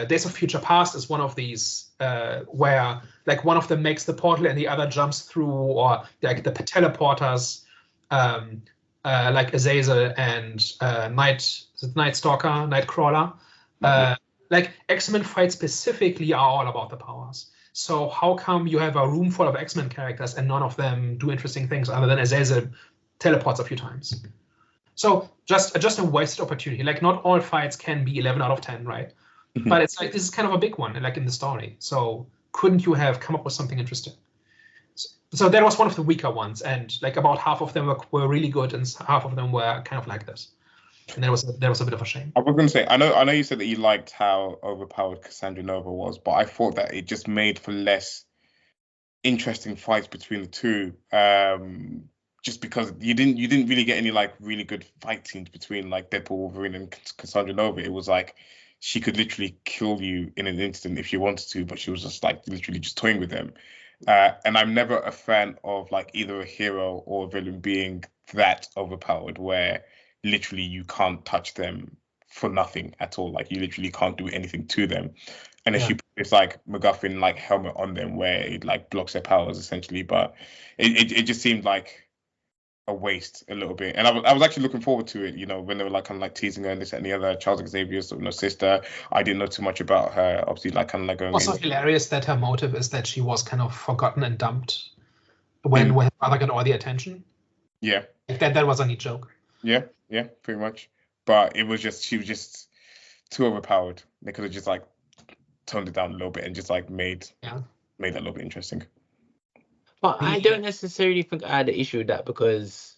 [SPEAKER 1] Days of Future Past is one of these where like one of them makes the portal and the other jumps through, or like the teleporters, like Azazel and Nightcrawler. Like X-Men fights specifically are all about the powers. So how come you have a room full of X-Men characters and none of them do interesting things other than Azazel teleports a few times? So just a wasted opportunity. Like not all fights can be 11 out of 10, right? But it's like this is kind of a big one, like in the story. So couldn't you have come up with something interesting? So that was one of the weaker ones, and like about half of them were really good, and half of them were kind of like this. And there was a bit of a shame.
[SPEAKER 3] I was going to say, I know you said that you liked how overpowered Cassandra Nova was, but I thought that it just made for less interesting fights between the two. Just because you didn't really get any like really good fight scenes between like Deadpool Wolverine and Cassandra Nova. It was like she could literally kill you in an instant if she wanted to, but she was just like literally just toying with them. And I'm never a fan of like either a hero or a villain being that overpowered where literally you can't touch them for nothing at all. Like you literally can't do anything to them. And if you put this like MacGuffin like helmet on them where it like blocks their powers essentially, but it just seemed like a waste a little bit. And I was actually looking forward to it, you know, when they were like kind of like teasing her and this and the other, Charles Xavier's sister. I didn't know too much about her, obviously, like kind of like going
[SPEAKER 1] also hilarious that her motive is that she was kind of forgotten and dumped when her father got all the attention.
[SPEAKER 3] Yeah.
[SPEAKER 1] Like that was a neat joke.
[SPEAKER 3] Yeah, pretty much. But she was just too overpowered. They could have just like toned it down a little bit and just like made that a little bit interesting.
[SPEAKER 2] But I don't necessarily think I had an issue with that, because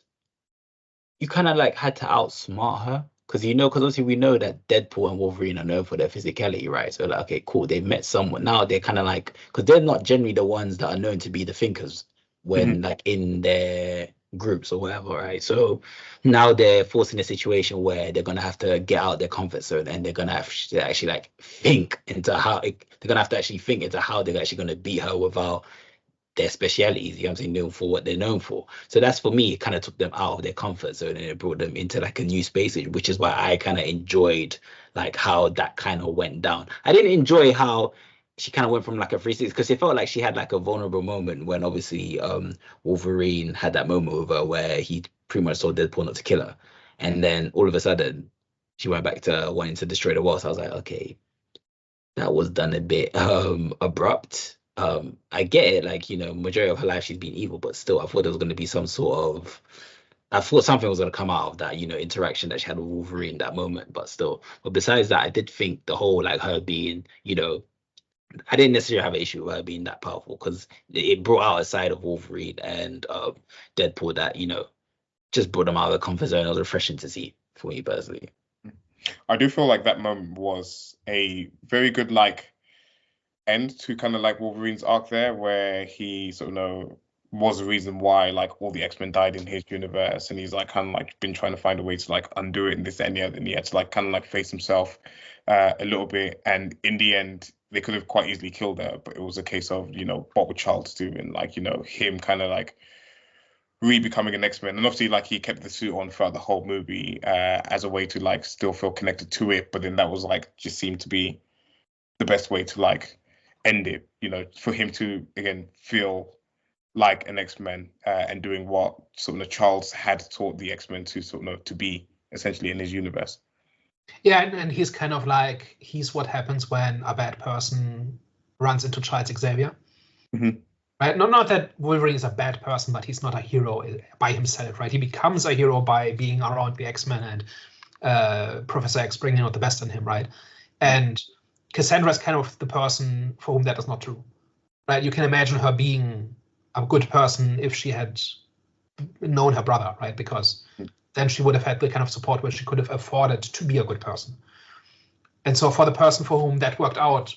[SPEAKER 2] you kind of like had to outsmart her. Because obviously we know that Deadpool and Wolverine are known for their physicality, right? So like, okay, cool, they've met someone. Now they're kind of like, because they're not generally the ones that are known to be the thinkers when like in their groups or whatever, right? So now they're forced in a situation where they're gonna have to get out their comfort zone, and they're gonna have to actually like think into how they're gonna have to actually think into how they're actually gonna beat her without their specialities, you know what I'm saying, known for what they're known for. So that's, for me, it kind of took them out of their comfort zone and it brought them into like a new space, which is why I kind of enjoyed like how that kind of went down. I didn't enjoy how she kind of went from like a 360, because it felt like she had like a vulnerable moment when obviously Wolverine had that moment with her where he pretty much told Deadpool not to kill her, and then all of a sudden she went back to wanting to destroy the world. So I was like, okay, that was done a bit abrupt. I get it, like, majority of her life she's been evil, but still I thought there was going to be some sort of, I thought something was going to come out of that, interaction that she had with Wolverine that moment, but still. But besides that, I did think the whole, like, her being, I didn't necessarily have an issue with her being that powerful, because it brought out a side of Wolverine and Deadpool that, just brought them out of the comfort zone. It was refreshing to see for me personally.
[SPEAKER 3] I do feel like that moment was a very good, like, end to kind of like Wolverine's arc there, where he sort of was the reason why like all the X-Men died in his universe, and he's like kind of like been trying to find a way to like undo it and this and the other, and he had to like kind of like face himself a little bit, and in the end they could have quite easily killed her, but it was a case of what would Charles do, and like him kind of like re-becoming an X-Men, and obviously like he kept the suit on throughout the whole movie as a way to like still feel connected to it, but then that was like just seemed to be the best way to like end it, for him to again feel like an X-Men and doing what sort of Charles had taught the X-Men to sort of to be essentially in his universe.
[SPEAKER 1] Yeah, and he's kind of like, he's what happens when a bad person runs into Charles Xavier.
[SPEAKER 3] Mm-hmm.
[SPEAKER 1] Right? Not that Wolverine is a bad person, but he's not a hero by himself, right? He becomes a hero by being around the X-Men and Professor X bringing out the best in him, right? And Cassandra is kind of the person for whom that is not true, right? You can imagine her being a good person if she had known her brother, right? Because then she would have had the kind of support where she could have afforded to be a good person. And so for the person for whom that worked out,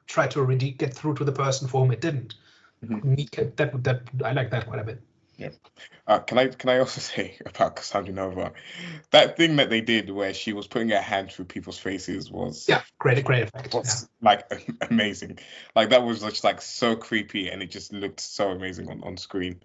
[SPEAKER 1] try to really get through to the person for whom it didn't. Mm-hmm. That I like that quite a bit.
[SPEAKER 3] Yeah. Can I also say about Cassandra Nova, that thing that they did where she was putting her hand through people's faces was
[SPEAKER 1] great effect.
[SPEAKER 3] Was like amazing. Like that was just like so creepy, and it just looked so amazing on screen.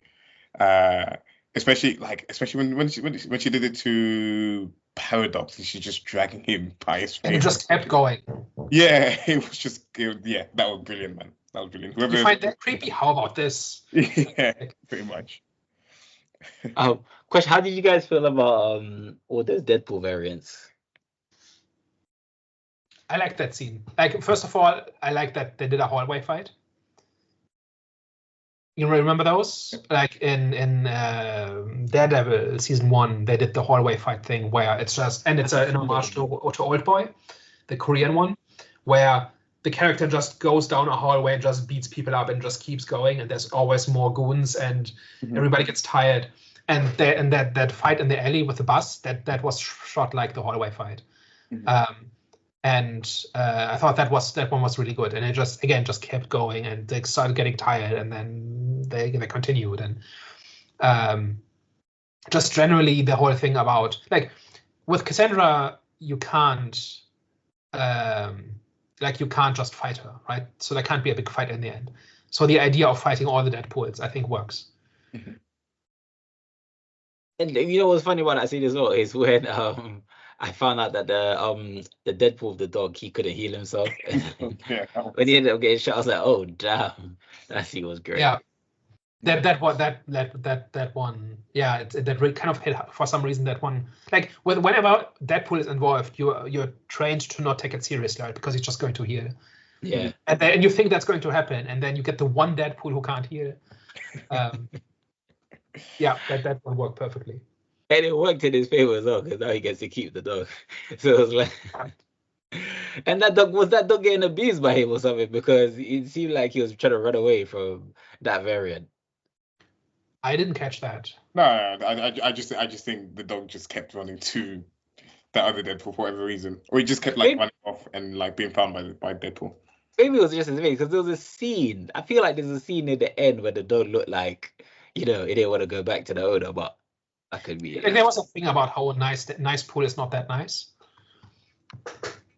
[SPEAKER 3] Especially when she did it to Paradox, and she's just dragging him by his face.
[SPEAKER 1] And it just kept going.
[SPEAKER 3] Yeah, it was just that was brilliant, man. That was brilliant.
[SPEAKER 1] You find that creepy? How about this?
[SPEAKER 3] Yeah, pretty much.
[SPEAKER 2] Question: how did you guys feel about all those Deadpool variants?
[SPEAKER 1] I like that scene. Like, first of all, I like that they did a hallway fight. You remember those? Like in Daredevil season 1, they did the hallway fight thing where it's just, and it's an homage to Old Boy, the Korean one, where the character just goes down a hallway and just beats people up and just keeps going, and there's always more goons, and everybody gets tired. And that fight in the alley with the bus, that was shot like the hallway fight. And I thought that one was really good, and it just kept going, and they started getting tired, and then they continued, and just generally the whole thing about, like, with Cassandra, you can't just fight her, right? So there can't be a big fight in the end. So the idea of fighting all the Deadpools, I think, works.
[SPEAKER 2] Mm-hmm. And what's funny about that scene as well is when I found out that the Deadpool of the dog, he couldn't heal himself. When he ended up getting shot, I was like, oh damn, that scene was great.
[SPEAKER 1] Yeah, that one, yeah, that really kind of hit for some reason. That one, like, whenever Deadpool is involved, you're trained to not take it seriously, right? Because he's just going to heal.
[SPEAKER 2] Yeah,
[SPEAKER 1] and you think that's going to happen, and then you get the one Deadpool who can't heal. Yeah, that one worked perfectly.
[SPEAKER 2] And it worked in his favor as well, because now he gets to keep the dog. So it was like, and that dog getting abused by him or something? Because it seemed like he was trying to run away from that variant.
[SPEAKER 1] I didn't catch that.
[SPEAKER 3] No, I just think the dog just kept running to that other Deadpool for whatever reason, or he just kept like running off and like being found by Deadpool.
[SPEAKER 2] Maybe it was just his face, because there was a scene. I feel like there's a scene in the end where the dog looked like, he didn't want to go back to the owner, but that could be.
[SPEAKER 1] Like, there was a thing about how nice pool is not that nice.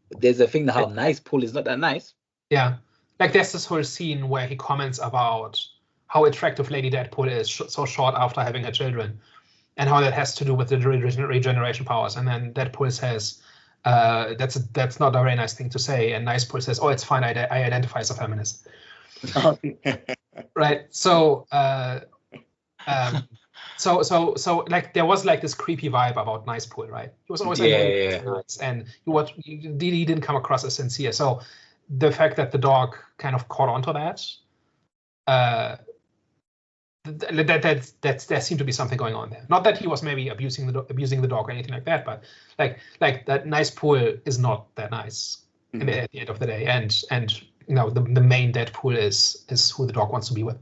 [SPEAKER 2] There's a thing that how nice pool is not that nice.
[SPEAKER 1] Yeah, like there's this whole scene where he comments about how attractive Lady Deadpool is so short after having her children, and how that has to do with the regeneration powers. And then Deadpool says, "That's not a very nice thing to say." And Nice Pool says, "Oh, it's fine. I identify as a feminist." Right. So. So like there was like this creepy vibe about Nice Pool, right? He was always nice, and he didn't come across as sincere. So the fact that the dog kind of caught onto that there seemed to be something going on there. Not that he was maybe abusing the dog or anything like that, but like that nice pool is not that nice at the end of the day. And the main Deadpool is who the dog wants to be with.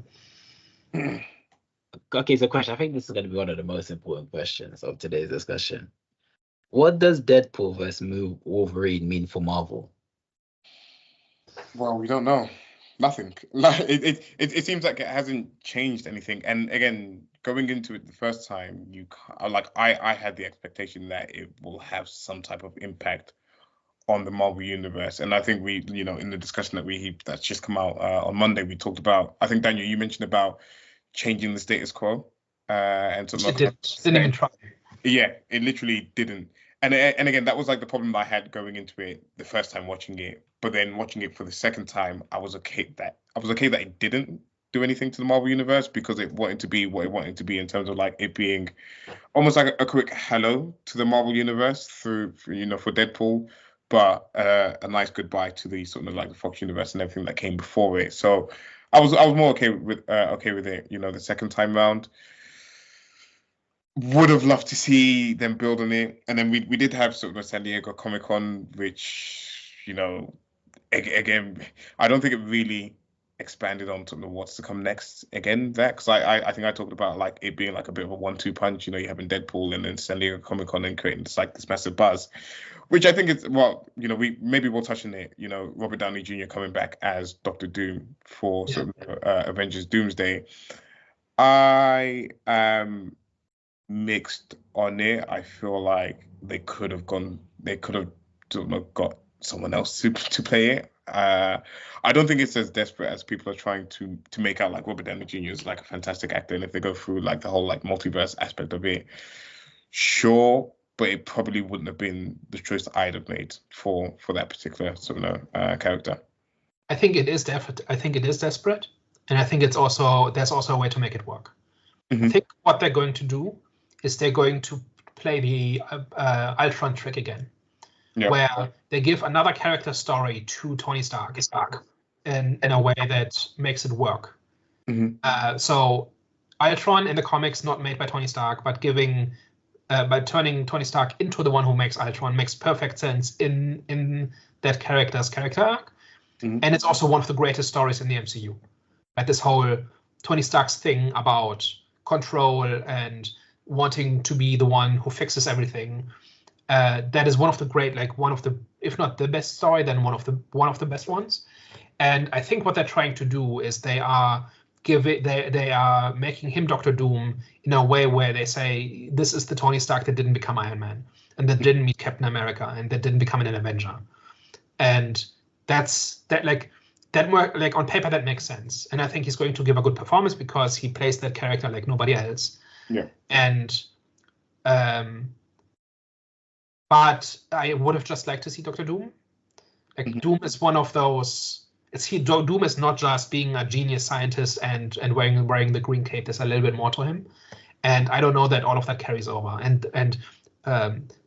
[SPEAKER 2] Okay, so question. I think this is going to be one of the most important questions of today's discussion. What does Deadpool vs. Wolverine mean for Marvel?
[SPEAKER 3] Well, we don't know. Nothing. Like it seems like it hasn't changed anything. And again, going into it the first time, I had the expectation that it will have some type of impact on the Marvel universe. And I think we, in the discussion that's just come out on Monday, we talked about. I think Daniel, you mentioned about changing the status quo, and so
[SPEAKER 1] didn't even try.
[SPEAKER 3] Yeah, it literally didn't. And again, that was like the problem I had going into it the first time watching it. But then watching it for the second time, I was okay that it didn't do anything to the Marvel universe, because it wanted to be what it wanted to be in terms of like it being almost like a quick hello to the Marvel universe for Deadpool, but a nice goodbye to the sort of like the Fox universe and everything that came before it. So I was more okay with it. The second time round. Would have loved to see them build on it. And then we did have sort of a San Diego Comic-Con, which, again, I don't think it really expanded on sort of what's to come next again there. Because I think I talked about like it being like a bit of a 1-2 punch, you having Deadpool and then San Diego Comic-Con and creating this massive buzz, which I think is, we'll touch on it, Robert Downey Jr. coming back as Dr. Doom for sort of Avengers Doomsday. I am mixed on it. I feel like they could have got someone else to play it. I don't think it's as desperate as people are trying to make out. Like Robert Downey Jr. is like a fantastic actor, and if they go through like the whole like multiverse aspect of it, sure, but it probably wouldn't have been the choice I'd have made for that particular sort of character.
[SPEAKER 1] I think it is desperate. And I think there's also a way to make it work. I think what they're going to do is they're going to play the Ultron trick again, where they give another character story to Tony Stark in a way that makes it work. So Ultron in the comics, not made by Tony Stark, but by turning Tony Stark into the one who makes Ultron, makes perfect sense in that character's character arc. And it's also one of the greatest stories in the MCU. Like this whole Tony Stark's thing about control and wanting to be the one who fixes everything. That is one of the great, like one of the, if not the best story, then one of the best ones. And I think what they're trying to do is they are making him Dr. Doom in a way where they say this is the Tony Stark that didn't become Iron Man and that didn't meet Captain America and that didn't become an Avenger. And that work, like on paper that makes sense. And I think he's going to give a good performance because he plays that character like nobody else.
[SPEAKER 3] Yeah.
[SPEAKER 1] And but I would have just liked to see Dr. Doom. Like Doom is one of those. Doom is not just being a genius scientist and wearing the green cape. There's a little bit more to him, and I don't know that all of that carries over. And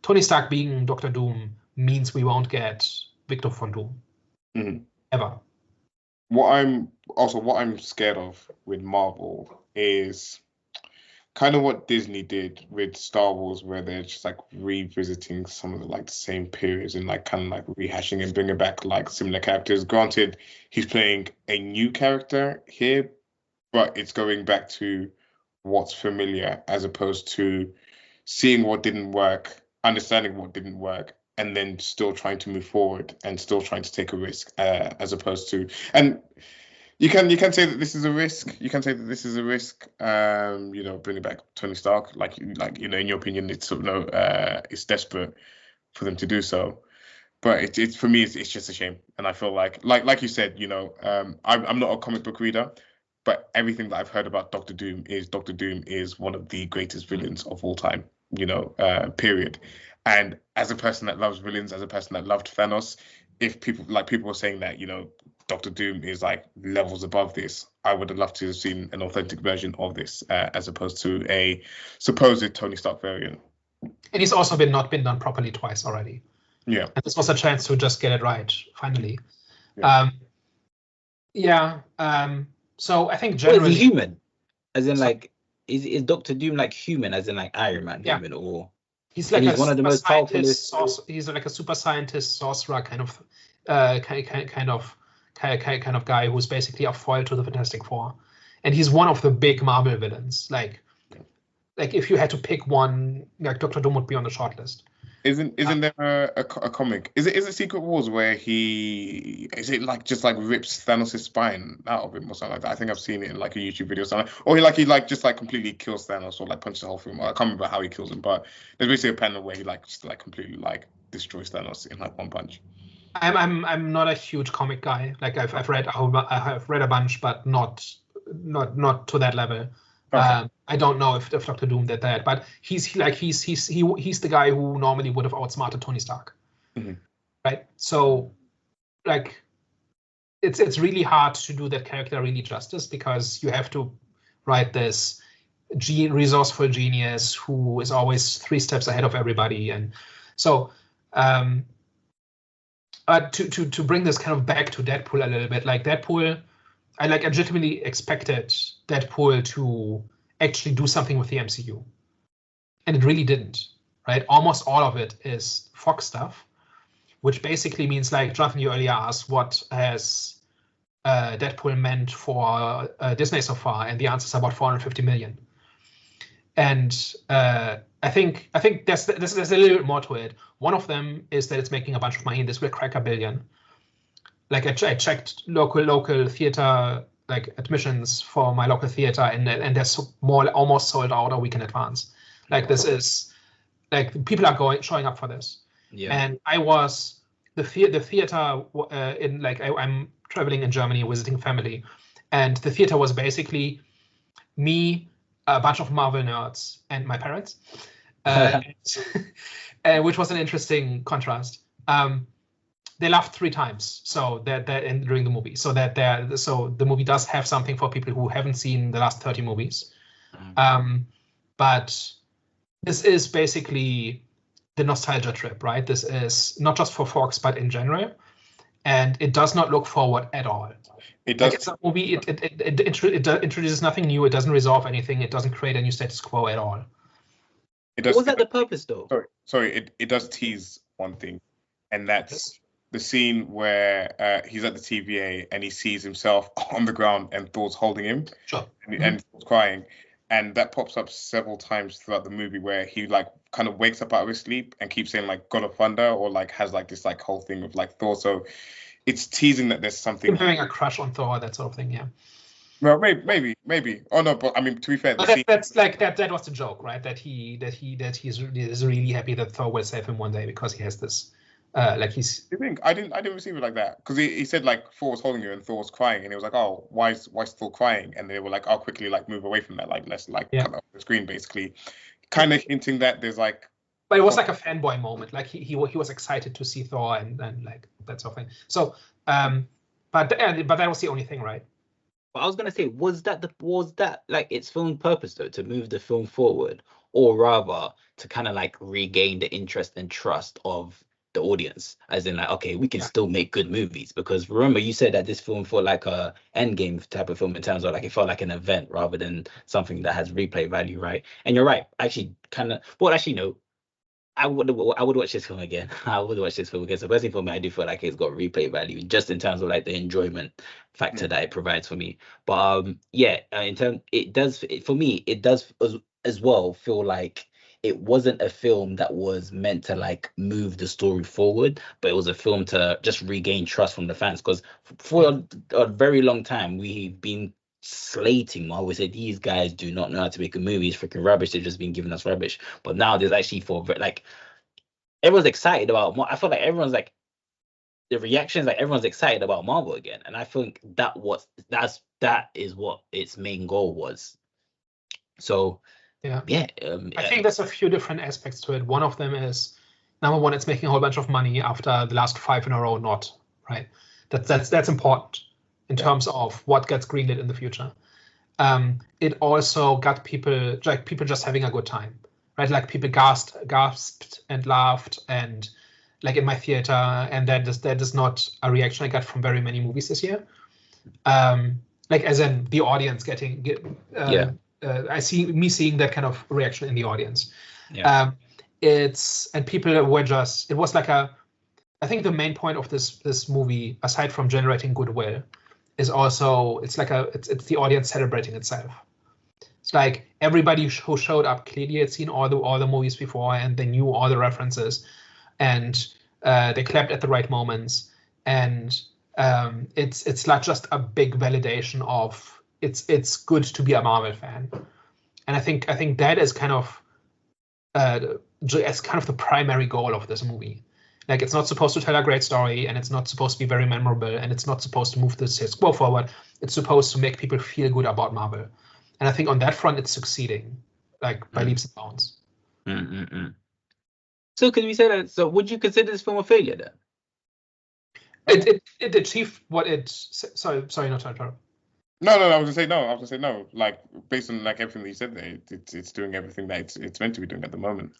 [SPEAKER 1] Tony Stark being Dr. Doom means we won't get Victor Von Doom ever.
[SPEAKER 3] What I'm scared of with Marvel is kind of what Disney did with Star Wars, where they're just like revisiting some of the same periods and like kind of like rehashing and bringing back like similar characters. Granted, he's playing a new character here, but it's going back to what's familiar as opposed to seeing what didn't work, understanding what didn't work, and then still trying to move forward and still trying to take a risk, as opposed to, and you can say that this is a risk. You can say that this is a risk. Bringing back Tony Stark, like in your opinion, it's it's desperate for them to do so. But it's for me, it's just a shame. And I feel like you said, I'm not a comic book reader, but everything that I've heard about Doctor Doom is one of the greatest villains of all time. Period. And as a person that loves villains, as a person that loved Thanos, if people were saying that, Doctor Doom is like levels above this, I would have loved to have seen an authentic version of this, as opposed to a supposed Tony Stark variant.
[SPEAKER 1] And he's also not been done properly twice already.
[SPEAKER 3] Yeah.
[SPEAKER 1] And this was a chance to just get it right, finally.
[SPEAKER 3] Yeah.
[SPEAKER 1] So I think
[SPEAKER 2] What, is
[SPEAKER 1] generally,
[SPEAKER 2] he human? As in,
[SPEAKER 1] So-
[SPEAKER 2] like, is Doctor Doom like human? As in, like Iron Man
[SPEAKER 1] Yeah.
[SPEAKER 2] human, or
[SPEAKER 1] he's
[SPEAKER 2] and
[SPEAKER 1] like
[SPEAKER 2] he's
[SPEAKER 1] a
[SPEAKER 2] one of the
[SPEAKER 1] super
[SPEAKER 2] most powerful.
[SPEAKER 1] scientist. He's like a super scientist sorcerer kind of, kind of guy who's basically a foil to the Fantastic Four, and he's one of the big Marvel villains. Like if you had to pick one, like Doctor Doom would be on the short list.
[SPEAKER 3] Isn't there a comic? Is it Secret Wars where is it like just like rips Thanos' spine out of him or something like that? I think I've seen it in like a YouTube video or something. Or he just like completely kills Thanos or like punches the whole film. I can't remember how he kills him, but there's basically a panel where he like just like completely like destroys Thanos in like one punch.
[SPEAKER 1] I'm not a huge comic guy. Like I've read a bunch, but not to that level.
[SPEAKER 3] Okay.
[SPEAKER 1] I don't know if Doctor Doom did that, but he's the guy who normally would have outsmarted Tony Stark, right? So, like, it's really hard to do that character really justice because you have to write this resourceful genius who is always 3 steps ahead of everybody, and so. To bring this kind of back to Deadpool a little bit, like Deadpool, I like legitimately expected Deadpool to actually do something with the MCU, and it really didn't. Right, almost all of it is Fox stuff, which basically means, like Jonathan, you earlier asked, what has Deadpool meant for Disney so far, and the answer is about 450 million. And I think there's a little bit more to it. One of them is that it's making a bunch of money. This will crack $1 billion. Like I checked local theater like admissions for my local theater, and they're almost sold out a week in advance. Like this is like people are showing up for this.
[SPEAKER 2] Yeah.
[SPEAKER 1] And I was the theater in like I'm traveling in Germany visiting family, and the theater was basically me, a bunch of Marvel nerds, and my parents, which was an interesting contrast. They laughed 3 times, so that during the movie, so the movie does have something for people who haven't seen the last 30 movies. But this is basically the nostalgia trip, right? This is not just for Fox, but in general, and it does not look forward at all.
[SPEAKER 3] It does.
[SPEAKER 1] Like it's a movie. It introduces nothing new. It doesn't resolve anything. It doesn't create a new status quo at all.
[SPEAKER 3] It does.
[SPEAKER 2] Was that the purpose, though?
[SPEAKER 3] Sorry. It does tease one thing, and that's the scene where he's at the TVA and he sees himself on the ground and Thor's holding him,
[SPEAKER 1] Sure.
[SPEAKER 3] and Thor's crying, and that pops up several times throughout the movie where he like kind of wakes up out of his sleep and keeps saying like God of Thunder, or like has like this like whole thing with like Thor. So it's teasing that there's something.
[SPEAKER 1] Him having a crush on Thor, that sort of thing, yeah.
[SPEAKER 3] Well, maybe. Oh no, but I mean, to be fair,
[SPEAKER 1] that's like that was the joke, right? That he's really happy that Thor will save him one day because he has this, like he's.
[SPEAKER 3] You think I didn't receive it like that, because he said like Thor was holding you and Thor was crying, and he was like, oh, why is Thor crying? And they were like, I'll quickly like move away from that, like let's like cut off the screen, basically, kind of hinting that there's like.
[SPEAKER 1] But it was like a fanboy moment, like he was excited to see Thor and like that sort of thing. So, but that was the only thing, right?
[SPEAKER 2] But I was gonna say, was that like its film purpose though, to move the film forward, or rather to kind of like regain the interest and trust of the audience, as in like, okay, we can still make good movies? Because remember, you said that this film felt like a Endgame type of film in terms of like it felt like an event rather than something that has replay value, right? And you're right, actually, kind of. Well, actually, no. I would watch this film again. So personally, for me, I do feel like it's got replay value just in terms of like the enjoyment factor that it provides for me. But in terms, it does as well feel like it wasn't a film that was meant to like move the story forward, but it was a film to just regain trust from the fans. Because for a very long time, we've been slating Marvel. We said these guys do not know how to make a movie. It's freaking rubbish. They've just been giving us rubbish. But now there's actually like everyone's excited about. I feel like everyone's like the reactions, like everyone's excited about Marvel again, and I think that is what its main goal was. So I
[SPEAKER 1] think there's a few different aspects to it. One of them is, number one, it's making a whole bunch of money after the last 5 in a row not, right? That's important in terms of what gets greenlit in the future. It also got people just having a good time, right? Like people gasped and laughed, and like in my theater, and that is not a reaction I got from very many movies this year. like as in the audience I seeing that kind of reaction in the audience.
[SPEAKER 2] Yeah.
[SPEAKER 1] And people were just, it was like I think the main point of this movie, aside from generating goodwill, is also it's the audience celebrating itself. It's like everybody who showed up clearly had seen all the movies before, and they knew all the references, and they clapped at the right moments, and it's not just a big validation of it's good to be a Marvel fan, and I think that is kind of the primary goal of this movie. Like, it's not supposed to tell a great story, and it's not supposed to be very memorable, and it's not supposed to move the status quo forward. It's supposed to make people feel good about Marvel. And I think on that front, it's succeeding, like, by leaps and bounds.
[SPEAKER 2] So could we say that, so would you consider this film a failure then?
[SPEAKER 1] It achieved what it, sorry, not to interrupt.
[SPEAKER 3] No, I was gonna say no. Like, based on like everything that you said there, it's doing everything that it's meant to be doing at the moment.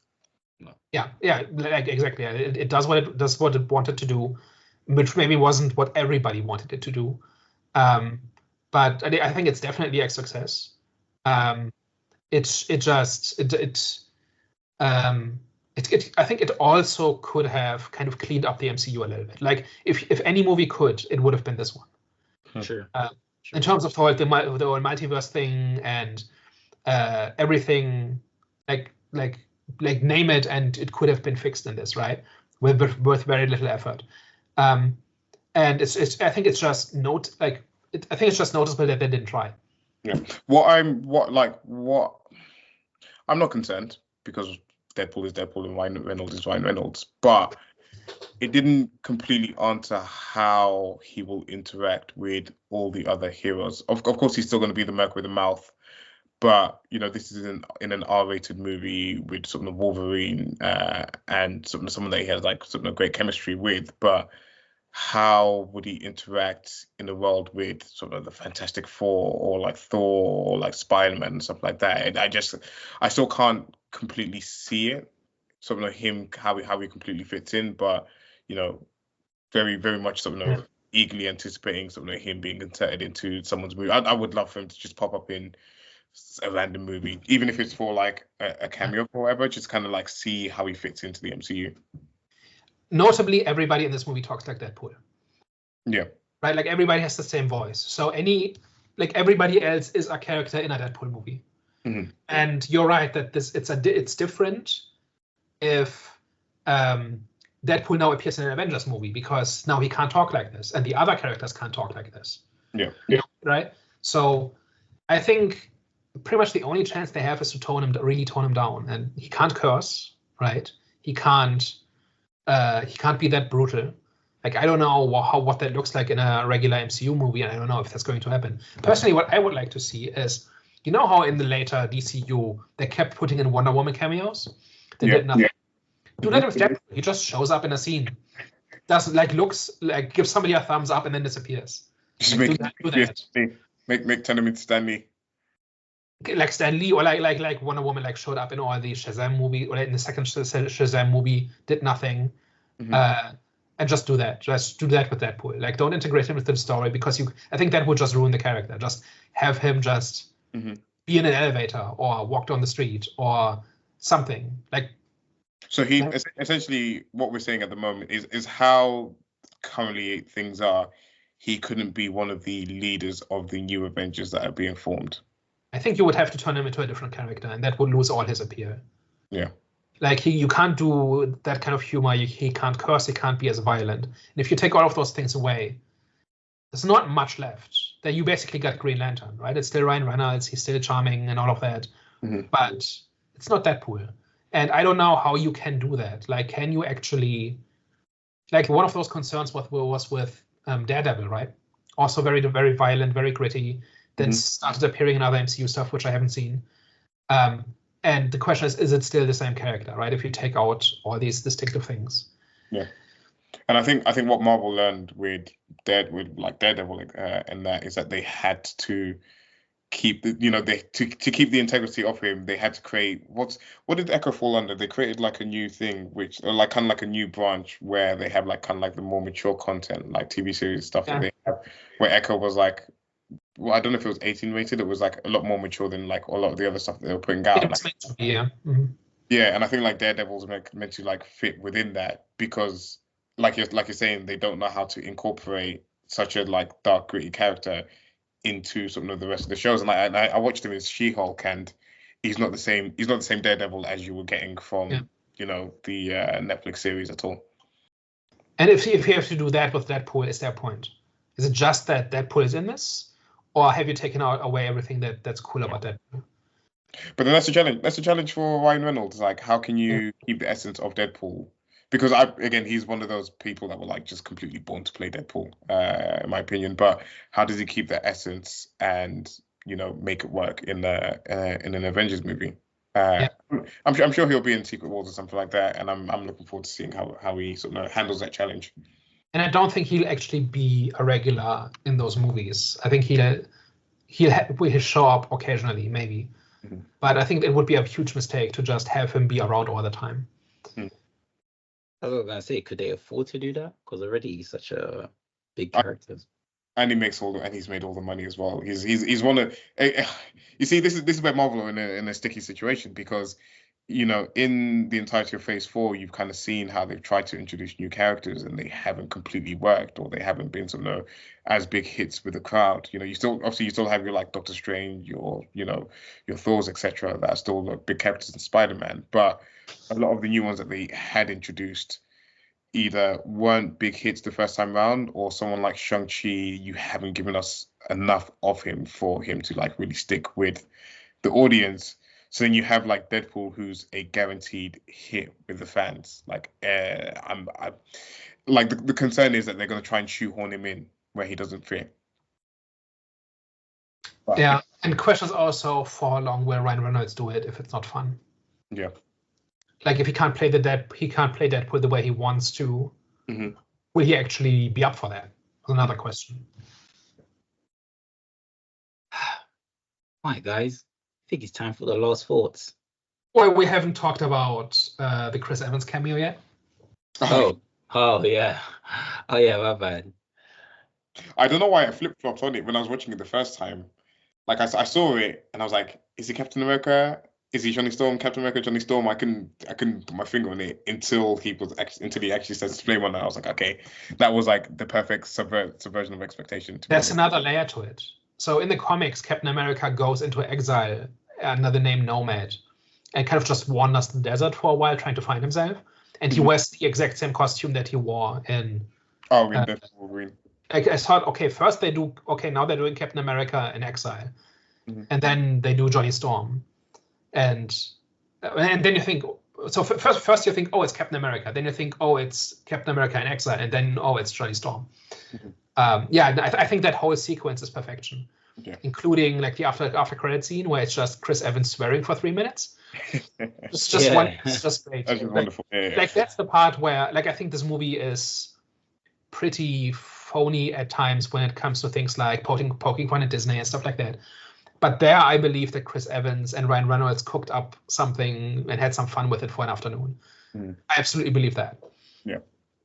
[SPEAKER 1] No. Yeah, like exactly. It does what it wanted to do, which maybe wasn't what everybody wanted it to do. But I think it's definitely a success. I think it also could have kind of cleaned up the MCU a little bit. Like, if any movie could, it would have been this one.
[SPEAKER 2] Sure.
[SPEAKER 1] In terms of the whole multiverse thing and everything, like name it, and it could have been fixed in this, right? With very little effort. And I think it's just noticeable that they didn't try.
[SPEAKER 3] Yeah. I'm not concerned, because Deadpool is Deadpool and Ryan Reynolds is Ryan Reynolds, but it didn't completely answer how he will interact with all the other heroes. Of course, he's still going to be the Merc with the mouth, but this is in an R-rated movie with sort of Wolverine and someone that he has like sort of great chemistry with. But how would he interact in the world with sort of the Fantastic Four or like Thor or like Spider-Man and stuff like that? And I still can't completely see it. Sort of him, how he completely fits in, but very, very much sort of eagerly anticipating sort of him being inserted into someone's movie. I would love for him to just pop up in a random movie, even if it's for like a cameo or whatever, just kind of like see how he fits into the MCU.
[SPEAKER 1] Notably, everybody in this movie talks like Deadpool.
[SPEAKER 3] Yeah.
[SPEAKER 1] Right? Like, everybody has the same voice. So everybody else is a character in a Deadpool movie.
[SPEAKER 3] Mm-hmm.
[SPEAKER 1] And you're right that it's different if Deadpool now appears in an Avengers movie, because now he can't talk like this, and the other characters can't talk like this.
[SPEAKER 3] Yeah.
[SPEAKER 1] Right? So I think pretty much the only chance they have is to really tone him down, and he can't curse, right? He can't be that brutal. Like, I don't know what that looks like in a regular MCU movie, and I don't know if that's going to happen. Personally, what I would like to see is, how in the later DCU they kept putting in Wonder Woman cameos? They did nothing. Do that with Deadpool. He just shows up in a scene, looks like, gives somebody a thumbs up, and then disappears.
[SPEAKER 3] Just make Tenement Stanley.
[SPEAKER 1] Like Stan Lee, or like Wonder Woman showed up in all the Shazam movie, or in the second Shazam movie, did nothing.
[SPEAKER 3] Mm-hmm.
[SPEAKER 1] And just do that. Just do that with Deadpool. Like, don't integrate him with the story, because I think that would just ruin the character. Just have him just be in an elevator or walk down the street or something. Like,
[SPEAKER 3] so he essentially, what we're saying at the moment is how currently things are. He couldn't be one of the leaders of the new Avengers that are being formed. I
[SPEAKER 1] think you would have to turn him into a different character, and that would lose all his appeal.
[SPEAKER 3] Yeah.
[SPEAKER 1] Like, you can't do that kind of humor. He can't curse. He can't be as violent. And if you take all of those things away, there's not much left. That you basically got Green Lantern, right? It's still Ryan Reynolds. He's still charming and all of that.
[SPEAKER 3] Mm-hmm.
[SPEAKER 1] But it's not Deadpool. And I don't know how you can do that. Like, can you actually... Like, one of those concerns was with Daredevil, right? Also very, very violent, very gritty. Then started appearing in other MCU stuff, which I haven't seen. And the question is it still the same character, right? If you take out all these distinctive things.
[SPEAKER 3] Yeah. And I think what Marvel learned with Daredevil and that is that they had to keep to keep the integrity of him. They had to create what did Echo fall under? They created like a new thing, which like kind of like a new branch where they have like kind of like the more mature content, like TV series stuff that they have, where Echo was like well, I don't know if it was 18 rated. It was like a lot more mature than like a lot of the other stuff that they were putting out.
[SPEAKER 1] It's meant to be, yeah. Mm-hmm.
[SPEAKER 3] Yeah, and I think like Daredevil's meant to like fit within that because like you're saying, they don't know how to incorporate such a like dark, gritty character into sort of the rest of the shows. And I watched him as She-Hulk, and he's not the same Daredevil as you were getting from the Netflix series at all.
[SPEAKER 1] And if you have to do that with Deadpool, is there a point? Is it just that Deadpool is in this, or have you taken away everything that's cool about Deadpool?
[SPEAKER 3] But then that's a challenge. That's a challenge for Ryan Reynolds. Like, how can you keep the essence of Deadpool? Because he's one of those people that were like just completely born to play Deadpool, in my opinion. But how does he keep that essence and make it work in an Avengers movie? I'm sure he'll be in Secret Wars or something like that, and I'm looking forward to seeing how he sort of handles that challenge.
[SPEAKER 1] And I don't think he'll actually be a regular in those movies. I think he'll show up occasionally, maybe. Mm-hmm. But I think it would be a huge mistake to just have him be around all the time.
[SPEAKER 2] I was going to say, could they afford to do that? Because already he's such a big character.
[SPEAKER 3] And he's made all the money as well. He's one of you see, this is where Marvel are in a sticky situation, because in the entirety of Phase 4, you've kind of seen how they've tried to introduce new characters and they haven't completely worked, or they haven't been sort of as big hits with the crowd. You still have your like Doctor Strange, your Thors, etc. that are still like big characters in Spider-Man, but a lot of the new ones that they had introduced either weren't big hits the first time round, or someone like Shang-Chi, you haven't given us enough of him for him to like really stick with the audience. So then you have like Deadpool, who's a guaranteed hit with the fans. Like, the concern is that they're going to try and shoehorn him in where he doesn't fit. But,
[SPEAKER 1] yeah, and questions also for how long will Ryan Reynolds do it if it's not fun?
[SPEAKER 3] Yeah.
[SPEAKER 1] Like, if he can't play Deadpool the way he wants to, will he actually be up for that? That's another question.
[SPEAKER 2] Right, guys. I think it's time for the last thoughts.
[SPEAKER 1] Well, we haven't talked about the Chris Evans cameo yet.
[SPEAKER 2] Oh yeah, my bad.
[SPEAKER 3] I don't know why I flip-flopped on it when I was watching it the first time. Like, I saw it and I was like, is he Captain America? Is he Johnny Storm? Captain America, Johnny Storm? I couldn't put my finger on it until he actually said his flame on it. I was like, okay, that was like the perfect subversion of expectation.
[SPEAKER 1] There's another layer to it. So in the comics, Captain America goes into exile, another name Nomad, and kind of just wanders the desert for a while trying to find himself. And he wears the exact same costume that he wore in
[SPEAKER 3] Deadpool Wolverine.
[SPEAKER 1] I thought, okay, first now they're doing Captain America in exile, and then they do Johnny Storm, and then you think, so first you think, oh, it's Captain America, then you think, oh, it's Captain America in exile, and then, oh, it's Johnny Storm. I think that whole sequence is perfection, including like the after credit scene where it's just Chris Evans swearing for 3 minutes. It's just it's just great.
[SPEAKER 3] That's wonderful.
[SPEAKER 1] Like that's the part where like I think this movie is pretty phony at times when it comes to things like poking fun at Disney and stuff like that. But there, I believe that Chris Evans and Ryan Reynolds cooked up something and had some fun with it for an afternoon. I absolutely believe that.
[SPEAKER 3] Yeah.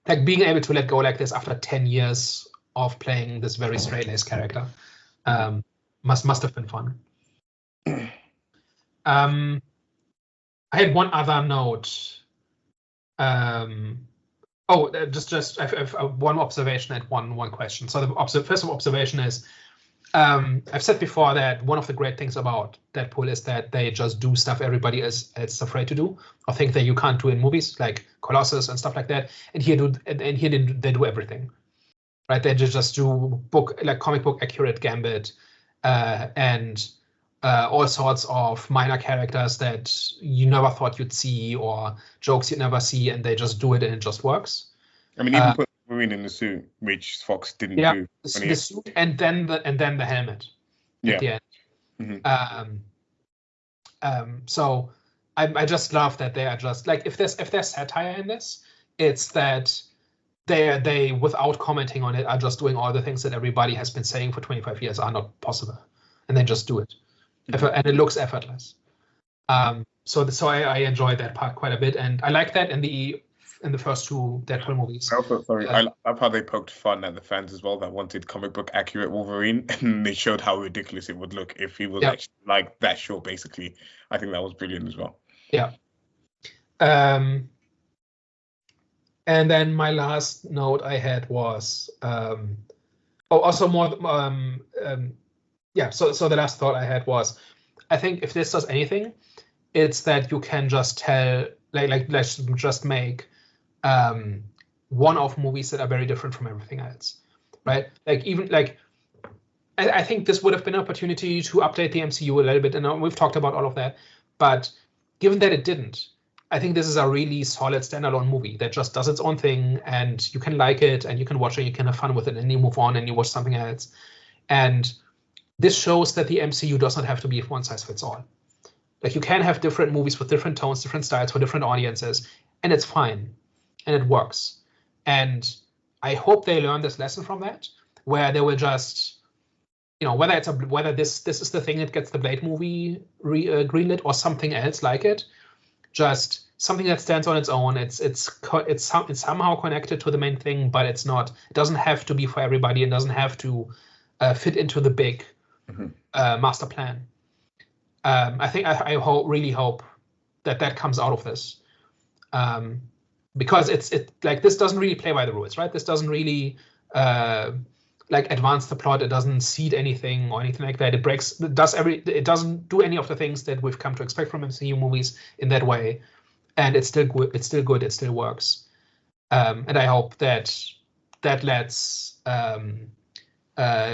[SPEAKER 1] Like being able to let go like this after 10 years of playing this very straight-laced character must have been fun. I had one other note. Just I have one observation and one question. So the first observation is, I've said before that one of the great things about Deadpool is that they just do stuff everybody is afraid to do, or think that you can't do in movies, like Colossus and stuff like that. And here they do everything, right? They just do comic book accurate Gambit, and all sorts of minor characters that you never thought you'd see, or jokes you'd never see, and they just do it and it just works.
[SPEAKER 3] I mean, even put Wolverine in the suit, which Fox didn't do.
[SPEAKER 1] The suit and then the helmet at the end. So I just love that they are just like, if there's satire in this, it's that they without commenting on it are just doing all the things that everybody has been saying for 25 years are not possible, and they just do it. And it looks effortless. So I enjoyed that part quite a bit, and I like that in the in the first two Deadpool movies.
[SPEAKER 3] Also, sorry, I love how they poked fun at the fans as well that wanted comic book accurate Wolverine, and they showed how ridiculous it would look if he was actually like that short. Basically, I think that was brilliant as well.
[SPEAKER 1] Yeah. And then my last note I had was also more. So the last thought I had was, I think if this does anything, it's that you can just tell, like let's just make one-off movies that are very different from everything else, right? Like even like I think this would have been an opportunity to update the MCU a little bit, and we've talked about all of that. But given that it didn't, I think this is a really solid standalone movie that just does its own thing, and you can like it, and you can watch it, you can have fun with it, and you move on and you watch something else. And this shows that the MCU does not have to be one size fits all. Like you can have different movies with different tones, different styles for different audiences, and it's fine, and it works. And I hope they learn this lesson from that, where they will just, whether this is the thing that gets the Blade movie greenlit or something else like it, just something that stands on its own. It's somehow connected to the main thing, but it's not. It doesn't have to be for everybody. It doesn't have to fit into the big master plan. I really hope that comes out of this, because it's like this doesn't really play by the rules, right? This doesn't really advance the plot. It doesn't seed anything or anything like that. It doesn't do any of the things that we've come to expect from MCU movies in that way, and it's still good. It still works, and I hope that lets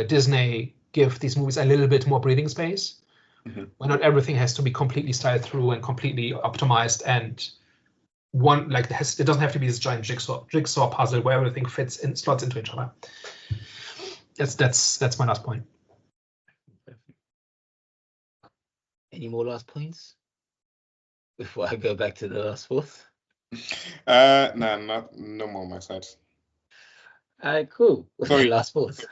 [SPEAKER 1] Disney give these movies a little bit more breathing space, where not everything has to be completely styled through and completely optimized, and it doesn't have to be this giant jigsaw puzzle where everything slots into each other. That's my last point.
[SPEAKER 2] Any more last points before I go back to the last fourth?
[SPEAKER 3] No more on my side.
[SPEAKER 2] All right, cool.
[SPEAKER 3] Sorry,
[SPEAKER 2] last fourth.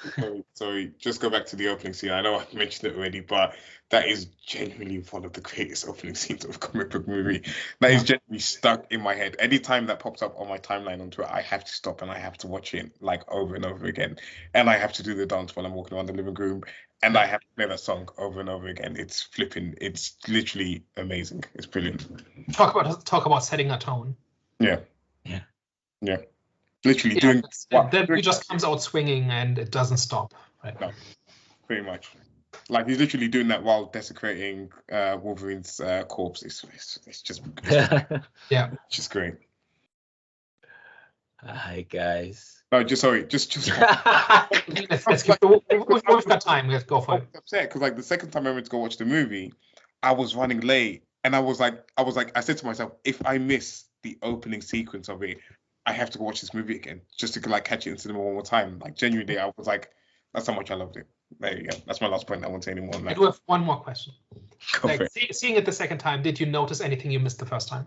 [SPEAKER 3] Sorry, just go back to the opening scene. I know I've mentioned it already, but that is genuinely one of the greatest opening scenes of a comic book movie. That is genuinely stuck in my head. Anytime that pops up on my timeline on Twitter, I have to stop and I have to watch it over and over again. And I have to do the dance while I'm walking around the living room, and I have to play that song over and over again. It's literally amazing. It's brilliant.
[SPEAKER 1] Talk about setting a tone.
[SPEAKER 3] Yeah. Literally doing
[SPEAKER 1] that he just comes out swinging and it doesn't stop. Right?
[SPEAKER 3] No, pretty much. Like he's literally doing that while desecrating Wolverine's corpse. It's just just great.
[SPEAKER 2] Hi guys.
[SPEAKER 3] No, just
[SPEAKER 1] let's keep, we've got time. Let's go for it.
[SPEAKER 3] I'm upset because the second time I went to go watch the movie, I was running late, and I said to myself, if I miss the opening sequence of it, I have to go watch this movie again just to catch it in cinema one more time. Genuinely, I was that's how much I loved it. There you go. That's my last point. I won't say any more than that.
[SPEAKER 1] I do have one more question. Seeing it the second time, did you notice anything you missed the first time?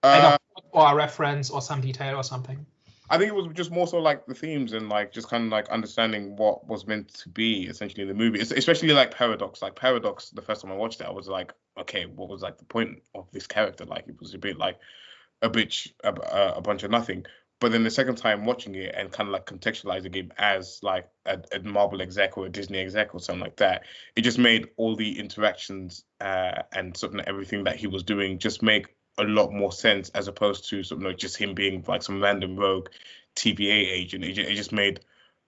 [SPEAKER 1] Or a reference or some detail or something?
[SPEAKER 3] I think it was just more so the themes and just kind of understanding what was meant to be essentially in the movie, especially Paradox. Paradox, the first time I watched it, I was okay, what was the point of this character? It was a bit a bunch of nothing. But then the second time watching it and kind of contextualizing it as a Marvel exec or a Disney exec or something like that, it just made all the interactions and sort of everything that he was doing just make a lot more sense, as opposed to just him being some random rogue TVA agent. It just made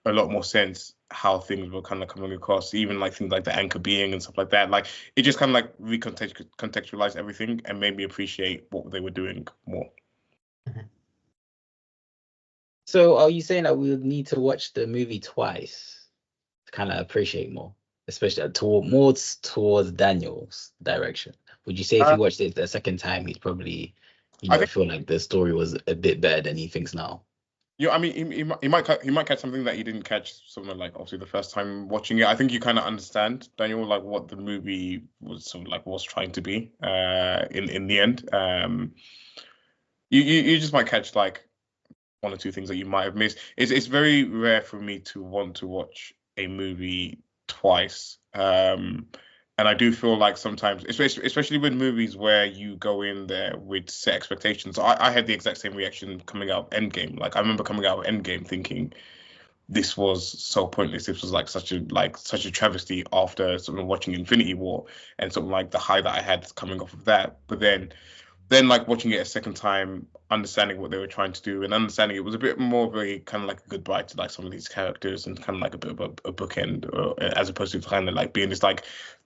[SPEAKER 3] a lot more sense how things were kind of coming across, even things like the anchor being and stuff like that. It just kind of recontextualized everything and made me appreciate what they were doing more.
[SPEAKER 2] So are you saying that we would need to watch the movie twice to kind of appreciate more, especially towards Daniel's direction? Would you say if you watched it the second time, he'd probably feel like the story was a bit better than he thinks now?
[SPEAKER 3] Yeah, I mean, he might catch something that he didn't catch something obviously the first time watching it. I think you kind of understand, Daniel, what the movie was was trying to be in the end. You just might catch one or two things that you might have missed. It's very rare for me to want to watch a movie twice. And I do feel like sometimes, especially with movies where you go in there with set expectations. I had the exact same reaction coming out of Endgame. Like I remember coming out of Endgame thinking this was so pointless. This was like such a travesty after sort of watching Infinity War and sort of like the high that I had coming off of that. But then like watching it a second time, understanding what they were trying to do and understanding it was a bit more of a kind of like a goodbye to like some of these characters and kind of like a bit of a bookend, as opposed to kind of like being this like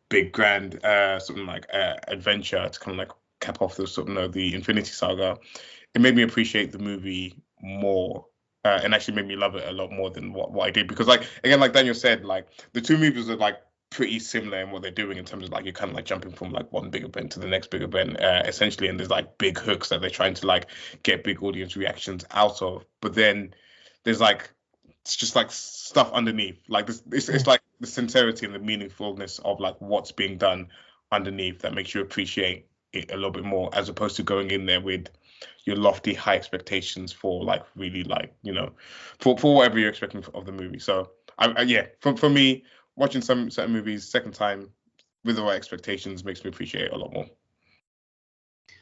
[SPEAKER 3] big grand something like adventure to kind of like cap off the sort of the Infinity Saga. It made me appreciate the movie more and actually made me love it a lot more than what I did, because like again, like Daniel said, like the two movies are like pretty similar in what they're doing in terms of like you're kind of like jumping from like one big event to the next big event essentially, and there's like big hooks that they're trying to like get big audience reactions out of, but then there's like it's just like stuff underneath, like this it's like the sincerity and the meaningfulness of like what's being done underneath that makes you appreciate it a little bit more, as opposed to going in there with your lofty high expectations for like really like, you know, for whatever you're expecting of the movie. So yeah, for me, watching some certain movies second time with the right expectations makes me appreciate it a lot more.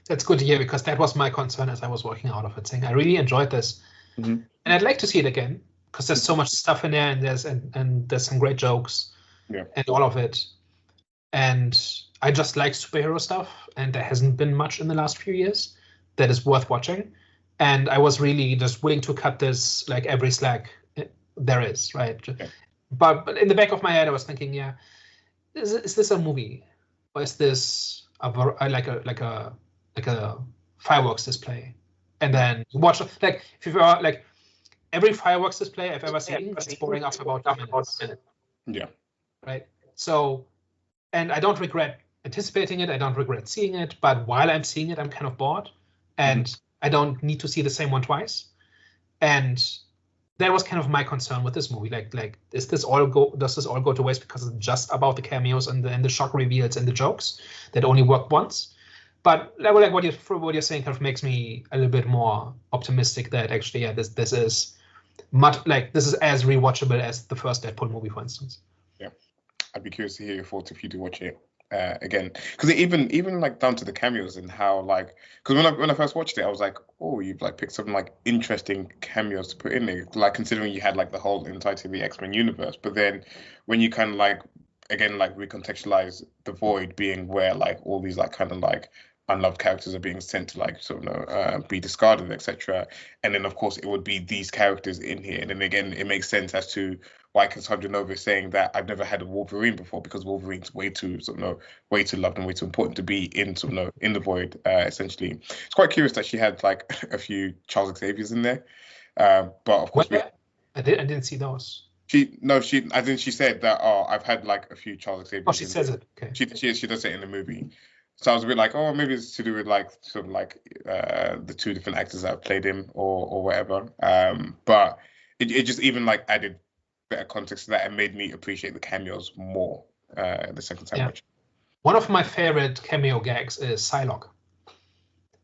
[SPEAKER 1] That's good to hear, because that was my concern as I was walking out of it, saying I really enjoyed this, and I'd like to see it again, because there's so much stuff in there, and there's some great jokes, and all of it, and I just like superhero stuff, and there hasn't been much in the last few years that is worth watching, and I was really just willing to cut this like every slack there is, right? Yeah. But in the back of my head, I was thinking, is this a movie, or is this like a fireworks display? And then watch, like, if you are like every fireworks display I've ever seen is boring after about 2 minutes.
[SPEAKER 3] Yeah.
[SPEAKER 1] Right. So, and I don't regret anticipating it. I don't regret seeing it. But while I'm seeing it, I'm kind of bored, and I don't need to see the same one twice. And that was kind of my concern with this movie. Like, does this all go to waste because it's just about the cameos and the shock reveals and the jokes that only work once? But like what you're saying kind of makes me a little bit more optimistic that actually, this is much like this is as rewatchable as the first Deadpool movie, for instance.
[SPEAKER 3] Yeah, I'd be curious to hear your thoughts if you do watch it again, because even like down to the cameos and how like, because when I first watched it, I was like, oh, you've like picked some like interesting cameos to put in there, like considering you had like the whole entirety of the X-Men universe. But then when you kind of like again like recontextualize the Void being where like all these like kind of like unloved characters are being sent to like sort of be discarded, etc. And then of course it would be these characters in here. And then again, it makes sense as to why Cassandra Nova is saying that I've never had a Wolverine before, because Wolverine's way too way too loved and way too important to be in in the Void. Essentially, it's quite curious that she had like a few Charles Xaviers in there, but of course
[SPEAKER 1] I didn't see those.
[SPEAKER 3] I think she said that. Oh, I've had like a few Charles Xaviers.
[SPEAKER 1] Oh, she says it. Okay.
[SPEAKER 3] She does say it in the movie. So I was a bit like, oh, maybe it's to do with like sort of like the two different actors that have played him or whatever. But it just even like added better context to that and made me appreciate the cameos more the second time watching.
[SPEAKER 1] One of my favorite cameo gags is Psylocke.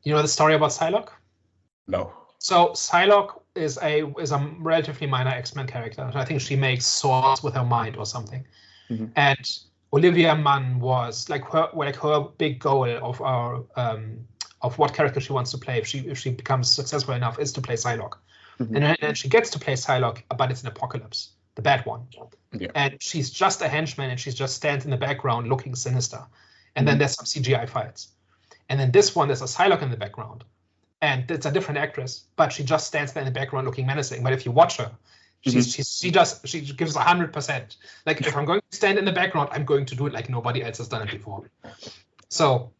[SPEAKER 1] You know the story about Psylocke?
[SPEAKER 3] No.
[SPEAKER 1] So Psylocke is a relatively minor X-Men character. I think she makes swords with her mind or something. And Olivia Munn was like her big goal of what character she wants to play if she becomes successful enough is to play Psylocke. And then she gets to play Psylocke, but it's an Apocalypse, the bad one. Yeah. And she's just a henchman, and she just stands in the background looking sinister. And then there's some CGI fights. And then this one, there's a Psylocke in the background, and it's a different actress, but she just stands there in the background looking menacing. But if you watch her, she gives 100%. Like, if I'm going to stand in the background, I'm going to do it like nobody else has done it before. So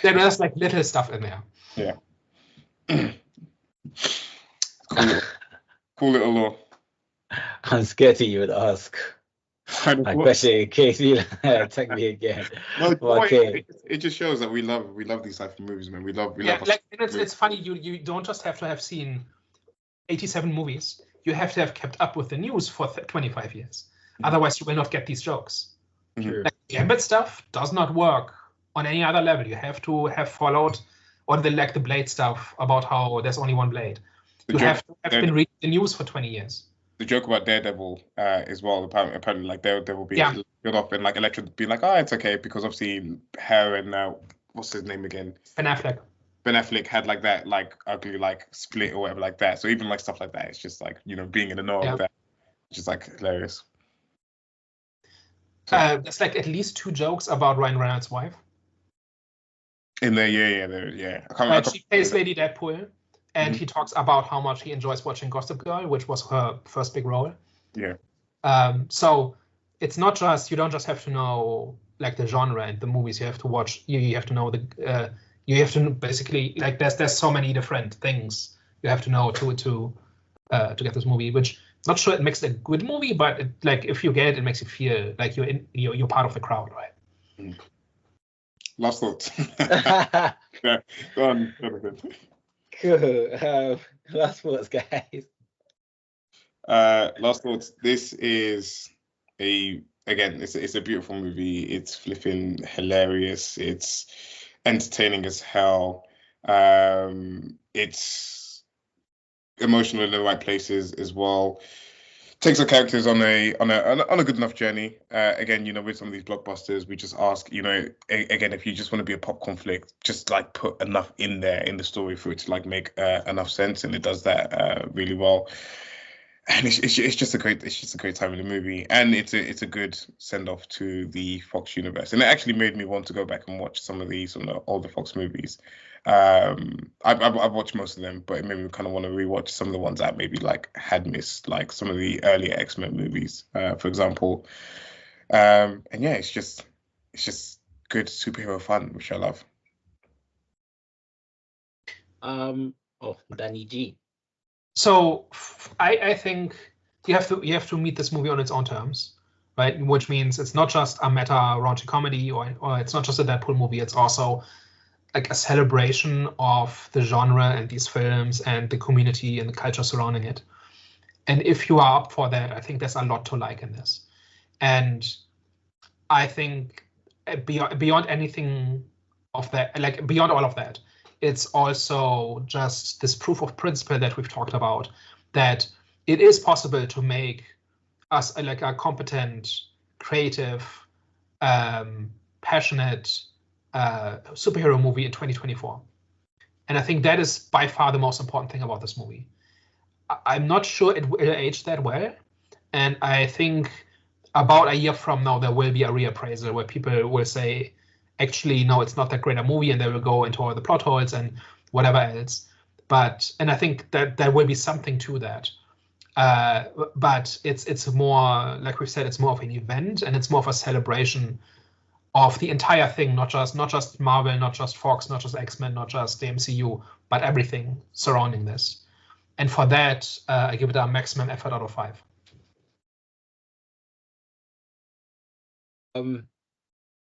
[SPEAKER 1] there's like little stuff in there.
[SPEAKER 3] Yeah. Cool little law.
[SPEAKER 2] I'm scared you would ask a question in case you attack me again.
[SPEAKER 3] No, okay. It just shows that we love these type of movies, man. We love.
[SPEAKER 1] Like, it's funny. You don't just have to have seen 87 movies. You have to have kept up with the news for 25 years. Otherwise, you will not get these jokes. Like, Gambit stuff does not work on any other level. You have to have followed, or the Blade stuff about how there's only one Blade. You have to have been reading the news for 20 years.
[SPEAKER 3] the joke about Daredevil as well. Apparently, like Daredevil being
[SPEAKER 1] Yeah.
[SPEAKER 3] killed off, and like Elektra being like, "Oh, it's okay," because obviously her and what's his name again?
[SPEAKER 1] Ben Affleck.
[SPEAKER 3] Ben Affleck had like that like ugly like split or whatever like that. So even like stuff like that, it's just like, you know, being in the know of that, which is like hilarious. So,
[SPEAKER 1] There's like at least 2 jokes about Ryan Reynolds' wife.
[SPEAKER 3] in there, yeah. I can't
[SPEAKER 1] She plays Lady Deadpool, and
[SPEAKER 3] Mhm.
[SPEAKER 1] he talks about how much he enjoys watching Gossip Girl, which was her first big role.
[SPEAKER 3] Yeah.
[SPEAKER 1] So it's not just, you don't just have to know like the genre and the movies you have to watch. You have to know the you have to basically, like, there's so many different things you have to know to get this movie. Which, not sure it makes it a good movie, but like if you get it, it makes you feel like you're part of the crowd, right?
[SPEAKER 3] Last thoughts. Yeah, go on.
[SPEAKER 2] Cool. Last thoughts, guys.
[SPEAKER 3] Last thoughts. This is it's a beautiful movie. It's flipping hilarious. It's entertaining as hell. It's emotional in the right places as well. Takes our characters on a good enough journey. Again, you know, with some of these blockbusters, we just ask, you know, again, if you just want to be a popcorn flick, just like put enough in there in the story for it to like make enough sense, and it does that really well. And it's just a great time in the movie, and it's a good send off to the Fox universe, and it actually made me want to go back and watch some of the older Fox movies. I've watched most of them, but it made me kind of want to rewatch some of the ones that maybe like had missed, like some of the earlier X-Men movies, for example. And yeah, it's just good superhero fun, which I love.
[SPEAKER 2] Danny G.
[SPEAKER 1] So I think you have to meet this movie on its own terms, right? Which means it's not just a meta raunchy comedy, or it's not just a Deadpool movie. It's also like a celebration of the genre and these films and the community and the culture surrounding it. And if you are up for that, I think there's a lot to like in this. And I think beyond anything of that, like beyond all of that, it's also just this proof of principle that we've talked about, that it is possible to make us like a competent, creative, passionate superhero movie in 2024. And I think that is by far the most important thing about this movie. I'm not sure it will age that well. And I think about a year from now, there will be a reappraisal where people will say, actually, no, it's not that great a movie, and they will go into all the plot holes and whatever else. And I think that there will be something to that. But it's more, like we've said, it's more of an event, and it's more of a celebration of the entire thing, not just Marvel, not just Fox, not just X-Men, not just the MCU, but everything surrounding this. And for that, I give it a maximum effort out of 5.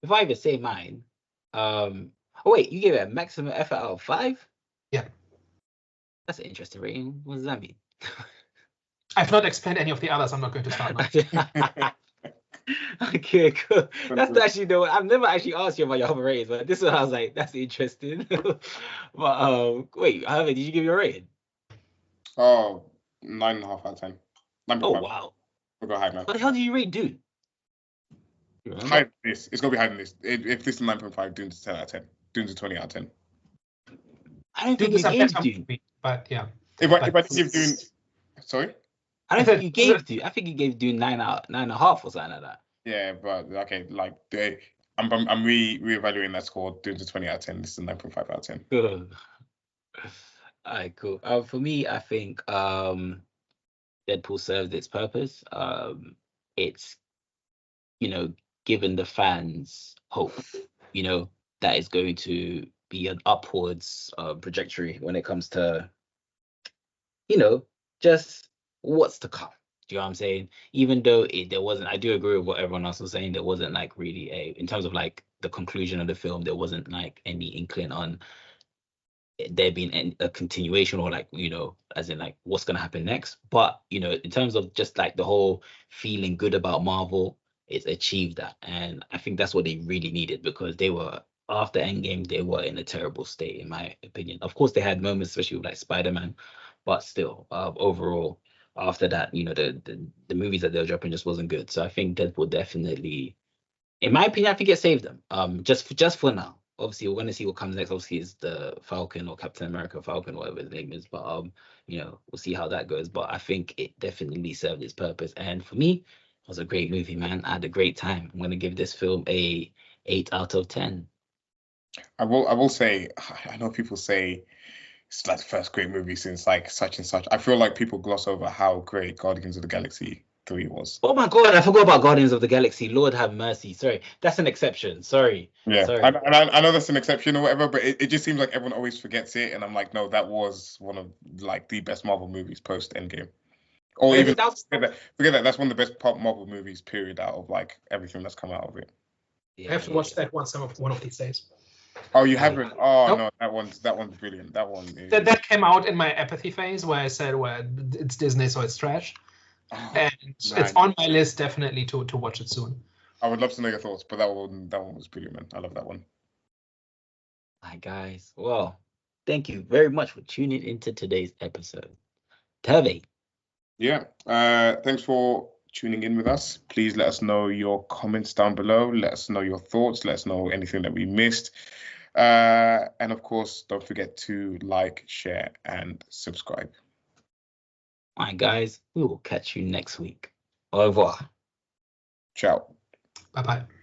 [SPEAKER 2] If I even say mine, oh wait, you gave it a maximum effort out of 5?
[SPEAKER 1] Yeah.
[SPEAKER 2] That's an interesting rating. What does that mean?
[SPEAKER 1] I've not explained any of the others. I'm not going to start now.
[SPEAKER 2] Okay, cool. That's actually I've never actually asked you about your other ratings, but this one I was like, that's interesting. But wait, Harvey, did you give your rating?
[SPEAKER 3] Oh, 9.5 out of 10. 9.5.
[SPEAKER 2] Oh wow.
[SPEAKER 3] We'll go high now.
[SPEAKER 2] What the hell did you rate Dune?
[SPEAKER 3] Higher than this. It's gonna be higher than this. If this is 9.5, Dune's 10 out of 10. Dune's a 20 out of 10.
[SPEAKER 2] I don't think you gave Dune.
[SPEAKER 1] But yeah.
[SPEAKER 3] If I give Dune, sorry.
[SPEAKER 2] I don't think you gave Dune. I think you gave Dune 9.5 or something like that.
[SPEAKER 3] Yeah, but okay, like I'm reevaluating that score. Dune's a 20 out of 10. This is a 9.5 out of 10.
[SPEAKER 2] Good. All right, cool. For me, I think Deadpool served its purpose. It's, given the fans hope, that is going to be an upwards trajectory when it comes to, just what's to come. Do you know what I'm saying? Even though there wasn't, I do agree with what everyone else was saying, there wasn't like really in terms of like the conclusion of the film, there wasn't like any inkling on there being a continuation or like, as in like what's going to happen next. But, in terms of just like the whole feeling good about Marvel, it's achieved that. And I think that's what they really needed, because they were, after Endgame, they were in a terrible state, in my opinion. Of course, they had moments, especially with like Spider-Man, but still, overall, after that, the movies that they were dropping just wasn't good. So I think Deadpool definitely, in my opinion, I think it saved them. Just for now. Obviously, we're going to see what comes next. Obviously, it's the Falcon or Captain America Falcon, whatever his name is. But we'll see how that goes. But I think it definitely served its purpose. And for me, it was a great movie, man. I had a great time. I'm going to give this film a 8 out of 10.
[SPEAKER 3] I will say, I know people say it's like the first great movie since like such and such. I feel like people gloss over how great Guardians of the Galaxy 3 was.
[SPEAKER 2] Oh my God, I forgot about Guardians of the Galaxy. Lord have mercy. Sorry, that's an exception. Sorry.
[SPEAKER 3] Yeah,
[SPEAKER 2] Sorry.
[SPEAKER 3] I know that's an exception or whatever, but it just seems like everyone always forgets it. And I'm like, no, that was one of like the best Marvel movies post Endgame. Or even forget that. That's one of the best pop Marvel movies, period, out of like everything that's come out of it.
[SPEAKER 1] I have to watch that one of these days.
[SPEAKER 3] Oh, you haven't? Oh
[SPEAKER 1] Nope.
[SPEAKER 3] no, that one's brilliant. That one is...
[SPEAKER 1] that came out in my apathy phase where I said, well, it's Disney, so it's trash. And it's on my list definitely to watch it soon.
[SPEAKER 3] I would love to know your thoughts, but that one was brilliant, man. I love that one.
[SPEAKER 2] Hi guys. Well, thank you very much for tuning into today's episode. Teve.
[SPEAKER 3] Yeah. Thanks for tuning in with us. Please let us know your comments down below. Let us know your thoughts. Let us know anything that we missed. And of course, don't forget to like, share, and subscribe.
[SPEAKER 2] All right, guys. We will catch you next week. Au revoir.
[SPEAKER 3] Ciao.
[SPEAKER 1] Bye-bye.